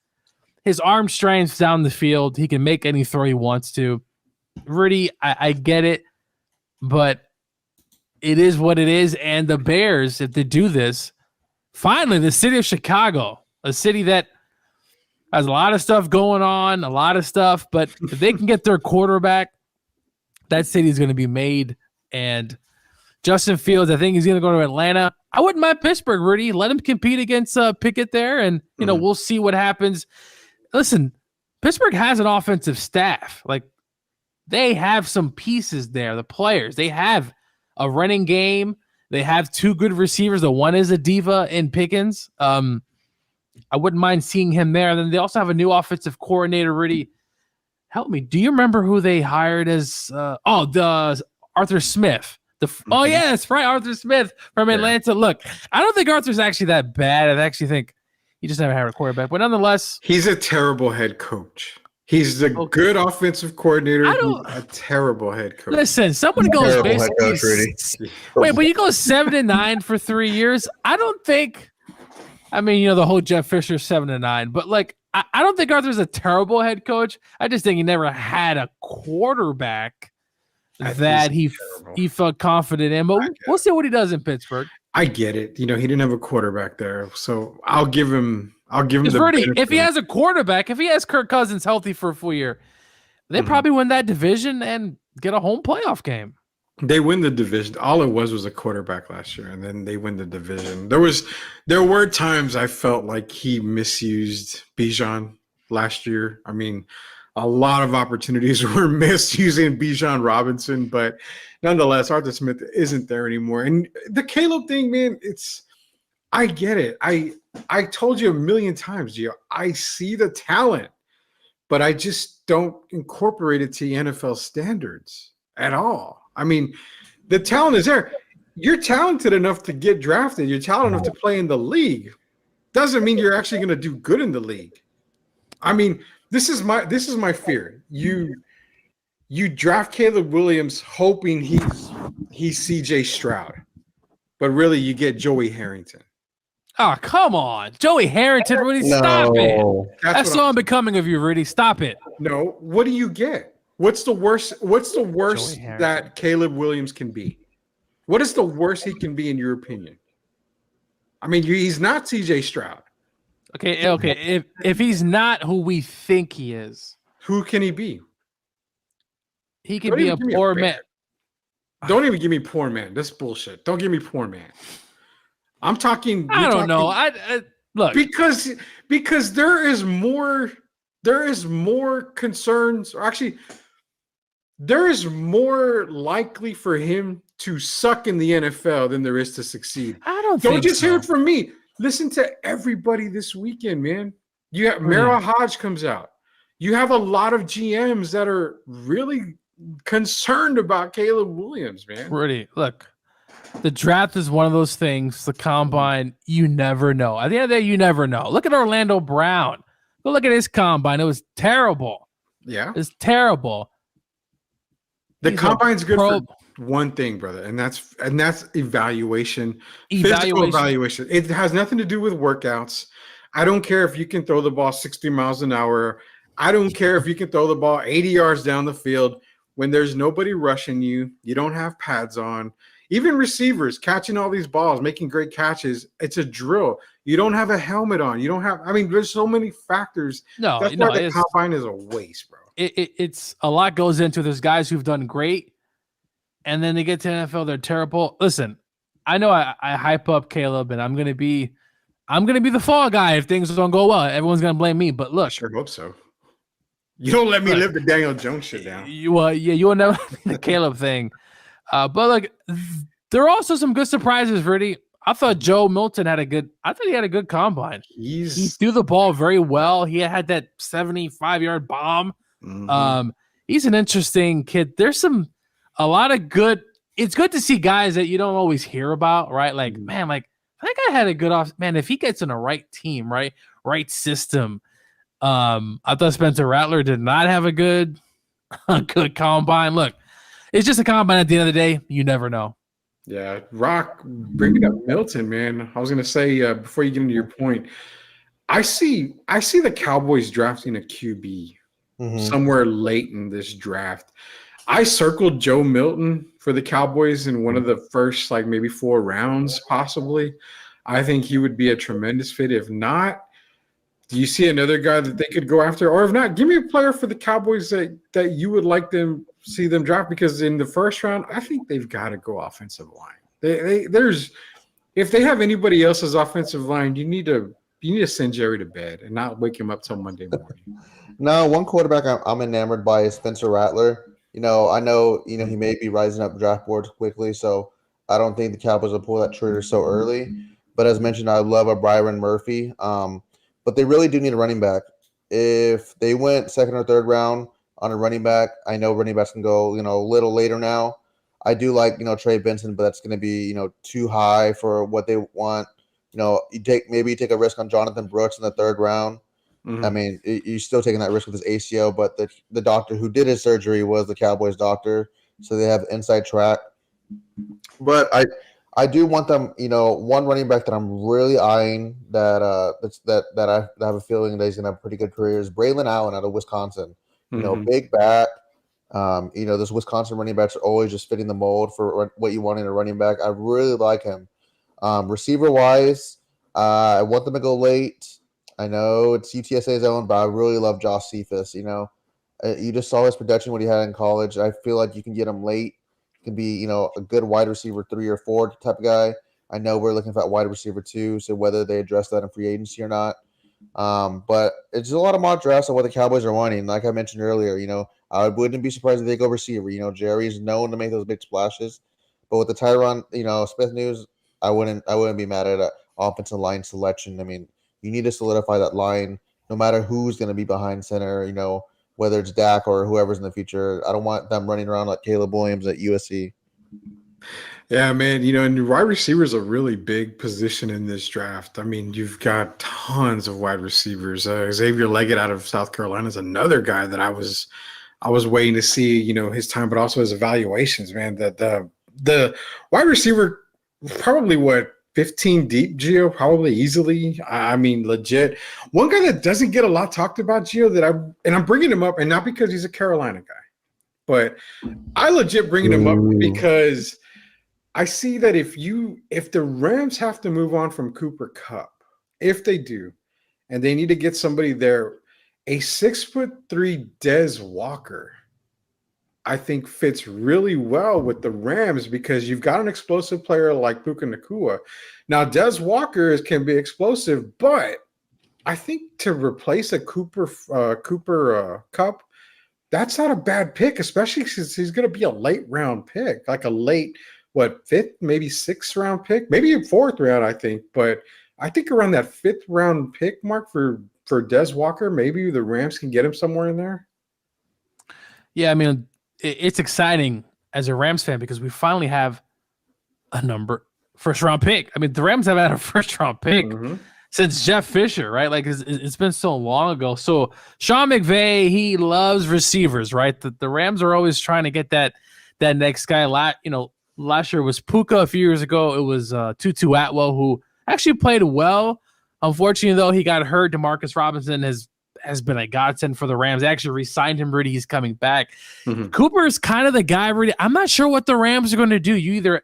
his arm strength down the field. He can make any throw he wants to. Rudy, I get it, but it is what it is. And the Bears, if they do this, finally, the city of Chicago, a city that has a lot of stuff going on, a lot of stuff, but if they can get their quarterback, that city is going to be made. And Justin Fields, I think he's going to go to Atlanta. I wouldn't mind Pittsburgh, Rudy. Let him compete against Pickett there, and we'll see what happens. Listen, Pittsburgh has an offensive staff. Like, they have some pieces there, the players. They have a running game. They have two good receivers. The one is a diva in Pickens. I wouldn't mind seeing him there. And then they also have a new offensive coordinator, Rudy. Help me. Do you remember who they hired as the Arthur Smith? Oh, yeah, that's right. Arthur Smith from Atlanta. Look, I don't think Arthur's actually that bad. I actually think he just never had a quarterback. But nonetheless, he's a terrible head coach. He's a good offensive coordinator. He's a terrible head coach. Listen, someone goes Terrible head basically. coach, Rudy. Wait, but you go 7-9 for 3 years. I don't think. I mean, the whole Jeff Fisher 7-9, but like, I don't think Arthur's a terrible head coach. I just think he never had a quarterback that he felt confident in. But we'll see what he does in Pittsburgh. I get it. He didn't have a quarterback there, so I'll give him. If he has a quarterback, if he has Kirk Cousins healthy for a full year, they probably win that division and get a home playoff game. They win the division. All it was a quarterback last year, and then they win the division. There were times I felt like he misused Bijan last year. I mean, a lot of opportunities were missed using Bijan Robinson, but nonetheless, Arthur Smith isn't there anymore. And the Caleb thing, man, I get it. I told you a million times, Gio. I see the talent, but I just don't incorporate it to NFL standards at all. I mean, the talent is there. You're talented enough to get drafted. You're talented enough to play in the league. Doesn't mean you're actually going to do good in the league. I mean, this is my fear. You draft Caleb Williams hoping he's CJ Stroud, but really you get Joey Harrington. Oh, come on. Joey Harrington, Rudy, stop it. That's so unbecoming of you, Rudy. Stop it. No, what do you get? What's the worst that Caleb Williams can be? What is the worst he can be in your opinion? I mean, he's not CJ Stroud. Okay. If he's not who we think he is, who can he be? He could be a poor man. Don't even give me poor man. That's bullshit. Don't give me poor man. I'm talking. I don't know. I look, because there is more concerns, or actually, there is more likely for him to suck in the NFL than there is to succeed. Don't just hear it from me. Listen to everybody this weekend, man. You have Merrill Hodge comes out. You have a lot of GMs that are really concerned about Caleb Williams, man. Rudy, look. The draft is one of those things. The combine, you never know. At the end of the day, you never know. Look at Orlando Brown. Go look at his combine. It was terrible. Yeah. It's terrible. The combine's good for one thing, brother, and that's evaluation. Physical evaluation. It has nothing to do with workouts. I don't care if you can throw the ball 60 miles an hour. I don't care if you can throw the ball 80 yards down the field. When there's nobody rushing you, you don't have pads on. Even receivers catching all these balls, making great catches, it's a drill. You don't have a helmet on. You don't have – I mean, there's so many factors. That's why the combine is a waste, bro. It's a lot goes into it. There's guys who've done great, and then they get to the NFL, they're terrible. Listen, I know I hype up Caleb, and I'm gonna be the fall guy if things don't go well. Everyone's gonna blame me. But look, I sure hope so. You don't let me live the Daniel Jones shit down. You will never the Caleb thing. But like, there are also some good surprises, Rudy. I thought Joe Milton had a good combine. He threw the ball very well. He had that 75-yard bomb. Mm-hmm. He's an interesting kid. There's some a lot of good. It's good to see guys that you don't always hear about, right? Like, man, like that guy had a good off. Man, if he gets in a right team, right system. I thought Spencer Rattler did not have a good combine. Look, it's just a combine at the end of the day. You never know. Yeah, Rock, bringing up Milton, man. I was gonna say before you get into your point, I see the Cowboys drafting a QB somewhere late in this draft. I circled Joe Milton for the Cowboys in one of the first, like maybe 4 rounds, possibly. I think he would be a tremendous fit. If not, do you see another guy that they could go after? Or if not, give me a player for the Cowboys that you would like them see them draft, because in the first round, I think they've got to go offensive line. There's if they have anybody else's offensive line, you need to send Jerry to bed and not wake him up till Monday morning. No, one quarterback I'm enamored by is Spencer Rattler. I know he may be rising up draft boards quickly, so I don't think the Cowboys will pull that trigger so early. But as mentioned, I love a Byron Murphy. But they really do need a running back. If they went second or third round on a running back, I know running backs can go, a little later now. I do like, Trey Benson, but that's going to be, too high for what they want. You take a risk on Jonathan Brooks in the third round. I mean, you're still taking that risk with his ACL, but the doctor who did his surgery was the Cowboys doctor, so they have inside track. But I do want them, one running back that I'm really eyeing that I have a feeling that he's going to have a pretty good career is Braylon Allen out of Wisconsin. Big back. Those Wisconsin running backs are always just fitting the mold for what you want in a running back. I really like him. Receiver-wise, I want them to go late. I know it's UTSA's own, but I really love Josh Cephas. You just saw his production, what he had in college. I feel like you can get him late. Can be, a good wide receiver 3 or 4 type of guy. I know we're looking for that wide receiver 2, so whether they address that in free agency or not. But it's a lot of mock drafts on what the Cowboys are wanting. Like I mentioned earlier, I wouldn't be surprised if they go receiver. Jerry's known to make those big splashes. But with the Tyron, Smith news, I wouldn't be mad at an offensive line selection. I mean, you need to solidify that line no matter who's going to be behind center, whether it's Dak or whoever's in the future. I don't want them running around like Caleb Williams at USC. Yeah, man, and wide receiver is a really big position in this draft. I mean, you've got tons of wide receivers. Xavier Leggett out of South Carolina is another guy that I was waiting to see, his time, but also his evaluations, man. The wide receiver, probably 15 deep, Gio, probably easily. I mean, legit. One guy that doesn't get a lot talked about, Gio, I'm bringing him up, and not because he's a Carolina guy, but I legit bringing him up because I see that if the Rams have to move on from Cooper Kupp, if they do, and they need to get somebody there, a 6'3" Dez Walker, I think fits really well with the Rams because you've got an explosive player like Puka Nacua. Now, Dez Walker can be explosive, but I think to replace a Cooper Kupp, that's not a bad pick, especially since he's going to be a late round pick, like a late, 5th, maybe 6th round pick, maybe a 4th round, I think. But I think around that 5th round pick mark for Dez Walker, maybe the Rams can get him somewhere in there. Yeah, I mean, it's exciting as a Rams fan because we finally have a first round pick. I mean, the Rams haven't had a first round pick since Jeff Fisher, right? Like it's been so long ago. So Sean McVay, he loves receivers, right? The Rams are always trying to get that next guy. Last year was Puka. A few years ago, it was Tutu Atwell, who actually played well. Unfortunately, though, he got hurt. Demarcus Robinson has been a godsend for the Rams. They actually re-signed him, Rudy. He's coming back. Cooper is kind of the guy, Rudy. I'm not sure what the Rams are going to do. You either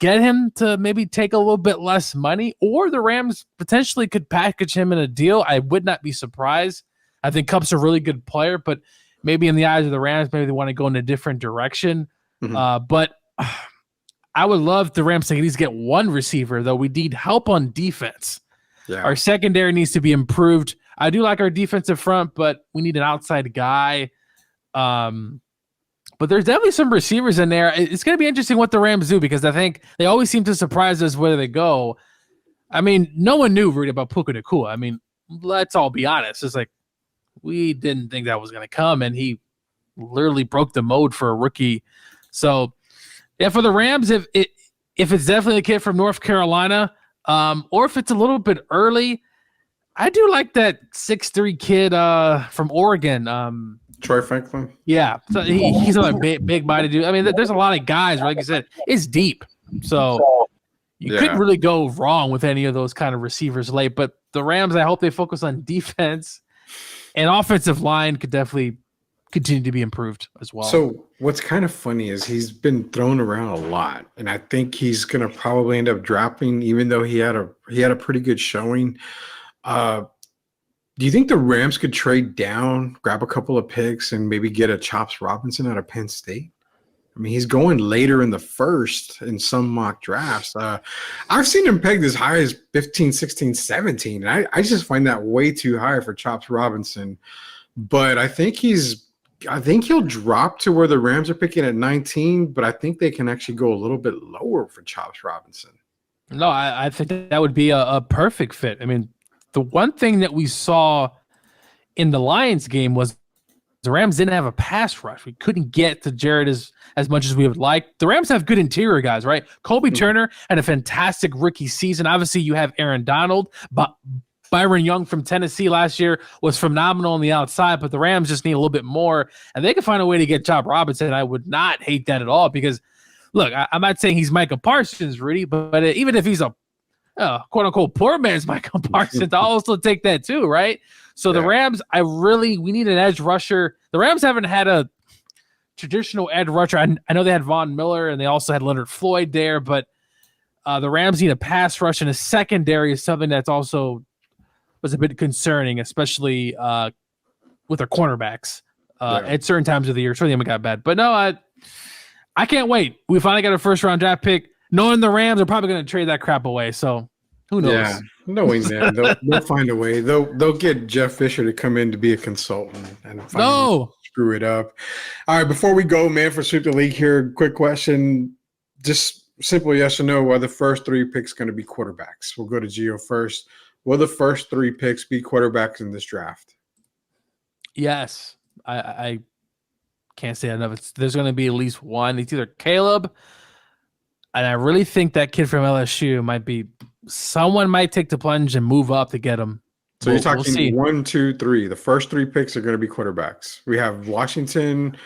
get him to maybe take a little bit less money, or the Rams potentially could package him in a deal. I would not be surprised. I think Kupp's a really good player, but maybe in the eyes of the Rams, maybe they want to go in a different direction. But I would love the Rams to at least get one receiver, though. We need help on defense. Yeah. Our secondary needs to be improved. I do like our defensive front, but we need an outside guy. But there's definitely some receivers in there. It's going to be interesting what the Rams do because I think they always seem to surprise us where they go. I mean, no one knew really about Puka Nacua. I mean, let's all be honest. It's like we didn't think that was going to come, and he literally broke the mode for a rookie So, yeah, for the Rams, if it's definitely a kid from North Carolina, or if it's a little bit early, I do like that 6'3" kid from Oregon. Troy Franklin. Yeah, so he's a big body dude. I mean, there's a lot of guys, like you said, it's deep. So you couldn't really go wrong with any of those kind of receivers late. But the Rams, I hope they focus on defense, and offensive line could definitely continue to be improved as well. So what's kind of funny is he's been thrown around a lot, and I think he's going to probably end up dropping, even though he had a pretty good showing. Do you think the Rams could trade down, grab a couple of picks, and maybe get a Chops Robinson out of Penn State? I mean, he's going later in the first in some mock drafts. I've seen him pegged as high as 15, 16, 17. And I just find that way too high for Chops Robinson. But I think he'll drop to where the Rams are picking at 19, but I think they can actually go a little bit lower for Chops Robinson. No, I think that would be a perfect fit. I mean, the one thing that we saw in the Lions game was the Rams didn't have a pass rush. We couldn't get to Jared as much as we would like. The Rams have good interior guys, right? Colby Turner had a fantastic rookie season. Obviously, you have Aaron Donald, but Byron Young from Tennessee last year was phenomenal on the outside, but the Rams just need a little bit more, and they can find a way to get Chop Robinson. I would not hate that at all because, look, I'm not saying he's Micah Parsons, Rudy, but even if he's a quote-unquote poor man's Micah Parsons, I'll also take that too, right? So the Rams, we need an edge rusher. The Rams haven't had a traditional edge rusher. I know they had Von Miller, and they also had Leonard Floyd there, but the Rams need a pass rush, and a secondary is something that's also was a bit concerning, especially with their cornerbacks at certain times of the year. Sure, they haven't got bad. But no, I can't wait. We finally got a first-round draft pick. Knowing the Rams are probably going to trade that crap away, so who knows? Yeah, knowing that they'll find a way. They'll get Jeff Fisher to come in to be a consultant and screw it up. All right, before we go, man, for Super League here, quick question, just simple yes or no: are the first 3 picks going to be quarterbacks? We'll go to Gio first. Will the first 3 picks be quarterbacks in this draft? Yes, I can't say enough. There's going to be at least one. It's either Caleb. And I really think that kid from LSU someone might take the plunge and move up to get him. So you're talking 1, 2, 3. The first 3 picks are going to be quarterbacks. We have Washington,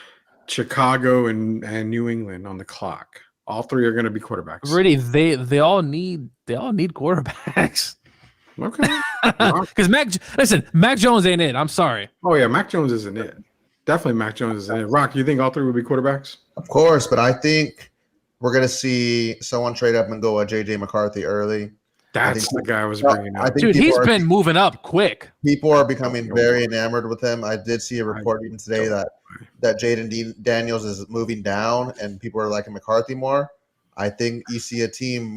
Chicago, and New England on the clock. All 3 are going to be quarterbacks. Really, they all need quarterbacks. Okay. Because Mac Jones ain't it. I'm sorry. Oh yeah, Mac Jones isn't it. Definitely Mac Jones isn't it. Rock, you think all 3 will be quarterbacks? Of course, but I think we're going to see someone trade up and go J.J. McCarthy early. That's the guy I was bringing up. Dude, he's been moving up quick. People are becoming very enamored with him. I did see a report even today that Jaden Daniels is moving down and people are liking McCarthy more. I think you see a team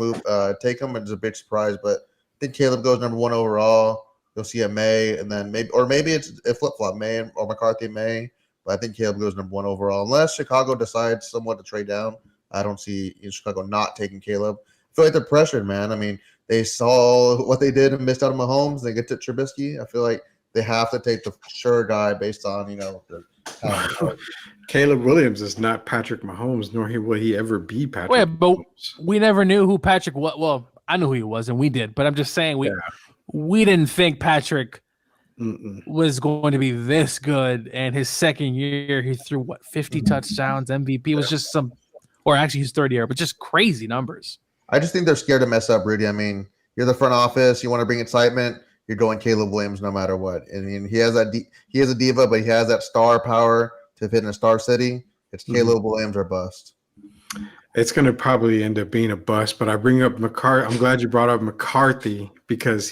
take him, and it's a big surprise, but I think Caleb goes number 1 overall. You'll see a May, and then maybe it's a flip-flop, May or McCarthy May, but I think Caleb goes number 1 overall. Unless Chicago decides somewhat to trade down, I don't see Chicago not taking Caleb. I feel like they're pressured, man. I mean, they saw what they did and missed out on Mahomes. They get to Trubisky. I feel like they have to take the sure guy based on, the talent. Caleb Williams is not Patrick Mahomes, nor will he ever be Patrick but Mahomes. We never knew who Patrick was. Well, I knew who he was, and we did. But I'm just saying we didn't think Patrick was going to be this good. And his second year, he threw, 50 touchdowns, MVP. It was just or actually his third year, but just crazy numbers. I just think they're scared to mess up, Rudy. I mean, you're the front office. You want to bring excitement. You're going Caleb Williams no matter what. I mean, he has a diva, but he has that star power to fit in a star city. It's Caleb Williams or bust. It's going to probably end up being a bust, but I bring up McCarthy. I'm glad you brought up McCarthy because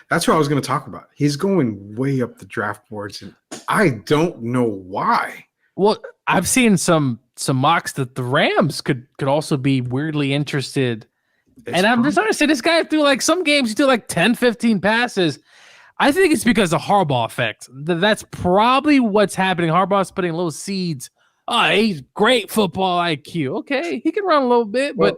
that's what I was going to talk about. He's going way up the draft boards, and I don't know why. Well, I've seen some mocks that the Rams could also be weirdly interested. I'm just trying to say this guy threw some games, he threw 10, 15 passes. I think it's because of Harbaugh effect. That's probably what's happening. Harbaugh's putting little seeds. Oh, he's great football IQ. Okay, he can run a little bit, but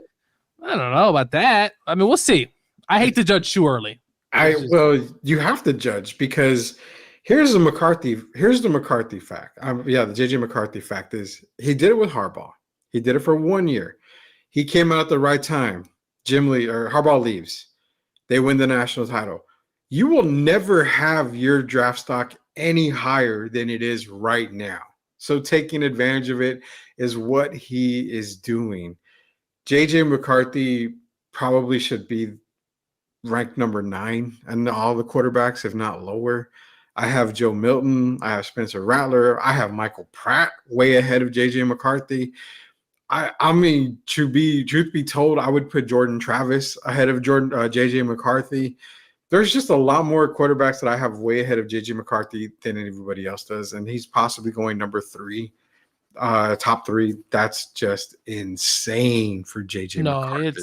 I don't know about that. I mean, we'll see. I hate to judge too early. You have to judge because here's the McCarthy fact. The JJ McCarthy fact is he did it with Harbaugh. He did it for 1 year. He came out at the right time. Harbaugh leaves. They win the national title. You will never have your draft stock any higher than it is right now. So taking advantage of it is what he is doing. JJ McCarthy probably should be ranked number 9 and all the quarterbacks, if not lower. I have Joe Milton. I have Spencer Rattler. I have Michael Pratt way ahead of JJ McCarthy. I mean, truth be told, I would put Jordan Travis ahead of JJ McCarthy. There's just a lot more quarterbacks that I have way ahead of JJ McCarthy than everybody else does, and he's possibly going number 3, top 3. That's just insane for JJ McCarthy.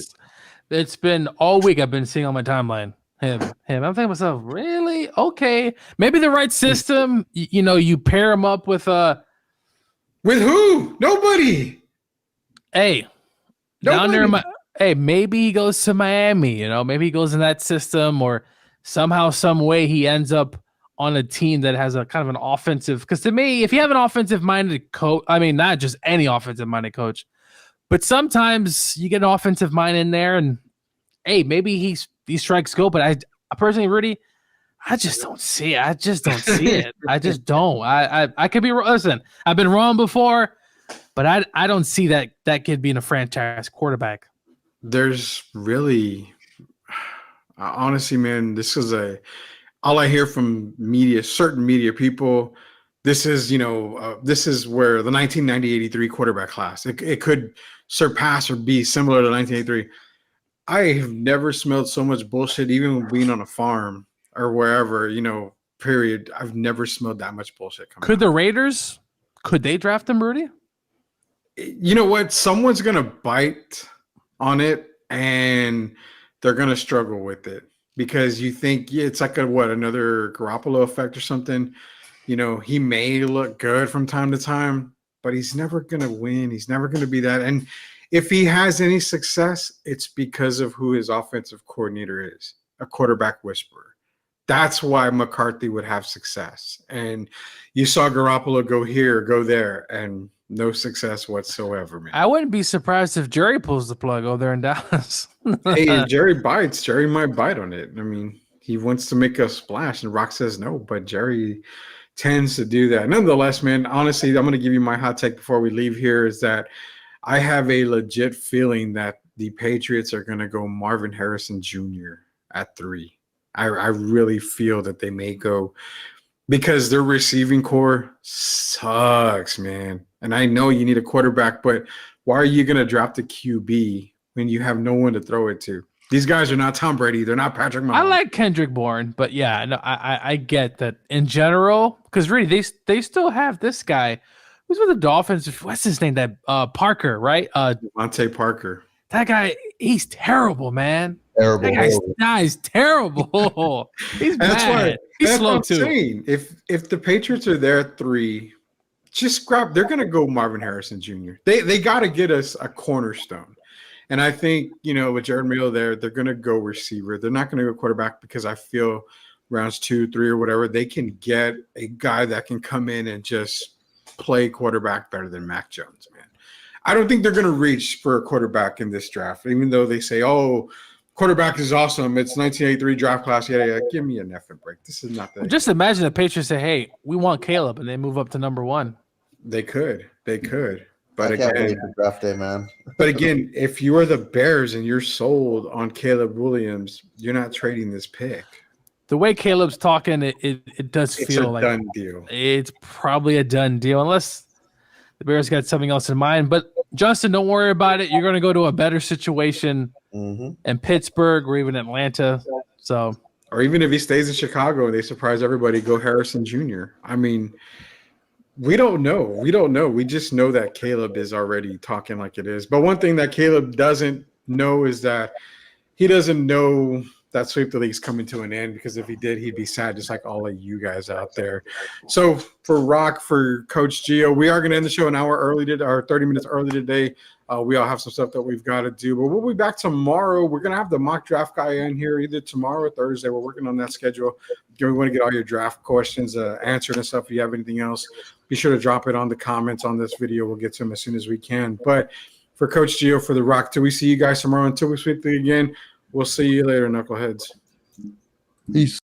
It's been all week. I've been seeing on my timeline him. I'm thinking to myself, really? Okay, maybe the right system. You pair him up with who? Nobody. Hey, maybe he goes to Miami. Maybe he goes in that system, or somehow, some way, he ends up on a team that has a kind of an offensive. Because to me, if you have an offensive-minded coach, I mean, not just any offensive-minded coach, but sometimes you get an offensive mind in there, and hey, maybe he strikes gold. But I personally, Rudy, I just don't see it. I just don't. I could be wrong. Listen, I've been wrong before. But I don't see that kid being a franchise quarterback. There's really, honestly, man, this is all I hear from certain media people. This is where the 1990-83 quarterback class, it could surpass or be similar to 1983. I have never smelled so much bullshit, even being on a farm or wherever, period. I've never smelled that much bullshit coming out. The Raiders, could they draft him, Rudy? You know what? Someone's going to bite on it, and they're going to struggle with it because you think it's like another Garoppolo effect or something. He may look good from time to time, but he's never going to win. He's never going to be that. And if he has any success, it's because of who his offensive coordinator is, a quarterback whisperer. That's why McCarthy would have success. And you saw Garoppolo go here, go there, and no success whatsoever, man. I wouldn't be surprised if Jerry pulls the plug over there in Dallas. Hey, Jerry bites. Jerry might bite on it. I mean, he wants to make a splash, and Rock says no, but Jerry tends to do that. Nonetheless, man, honestly, I'm going to give you my hot take before we leave here is that I have a legit feeling that the Patriots are going to go Marvin Harrison Jr. at 3. I really feel that they may go because their receiving core sucks, man. And I know you need a quarterback, but why are you going to drop the QB when you have no one to throw it to? These guys are not Tom Brady. They're not Patrick Mahomes. I like Kendrick Bourne, but yeah, no, I get that in general because really they still have this guy who's with the Dolphins. What's his name? That Parker, right? Devontae Parker. That guy, he's terrible, man. Terrible. That guy's terrible. He's bad. He's slow too. Saying. If the Patriots are there at 3, just grab. They're going to go Marvin Harrison Jr. They got to get us a cornerstone. And I think, with Jared Mayo there, they're going to go receiver. They're not going to go quarterback because I feel rounds 2, 3, or whatever, they can get a guy that can come in and just play quarterback better than Mac Jones, man. I don't think they're going to reach for a quarterback in this draft, even though they say, oh, quarterback is awesome. It's 1983 draft class. Yeah. Give me an effing break. This is not that. Just imagine the Patriots say, hey, we want Caleb, and they move up to number 1. They could. But again, draft day, man. But again, if you are the Bears and you're sold on Caleb Williams, you're not trading this pick. The way Caleb's talking, it does feel like done deal. It's probably a done deal, unless the Bears got something else in mind. But Justin, don't worry about it. You're going to go to a better situation in Pittsburgh or even Atlanta. Or even if he stays in Chicago and they surprise everybody, go Harrison Jr. I mean, we don't know. We just know that Caleb is already talking like it is. But one thing that Caleb doesn't know is that he doesn't know that Sweep the League's coming to an end, because if he did, he'd be sad, just like all of you guys out there. So for Rock, for Coach Gio, we are going to end the show an hour early, or 30 minutes early today. We all have some stuff that we've got to do, but we'll be back tomorrow. We're going to have the mock draft guy in here either tomorrow or Thursday. We're working on that schedule. We want to get all your draft questions answered and stuff. If you have anything else, be sure to drop it on the comments on this video. We'll get to them as soon as we can. But for Coach Gio, for the Rock, till we see you guys tomorrow, until we sweep the league again, we'll see you later, knuckleheads. Peace.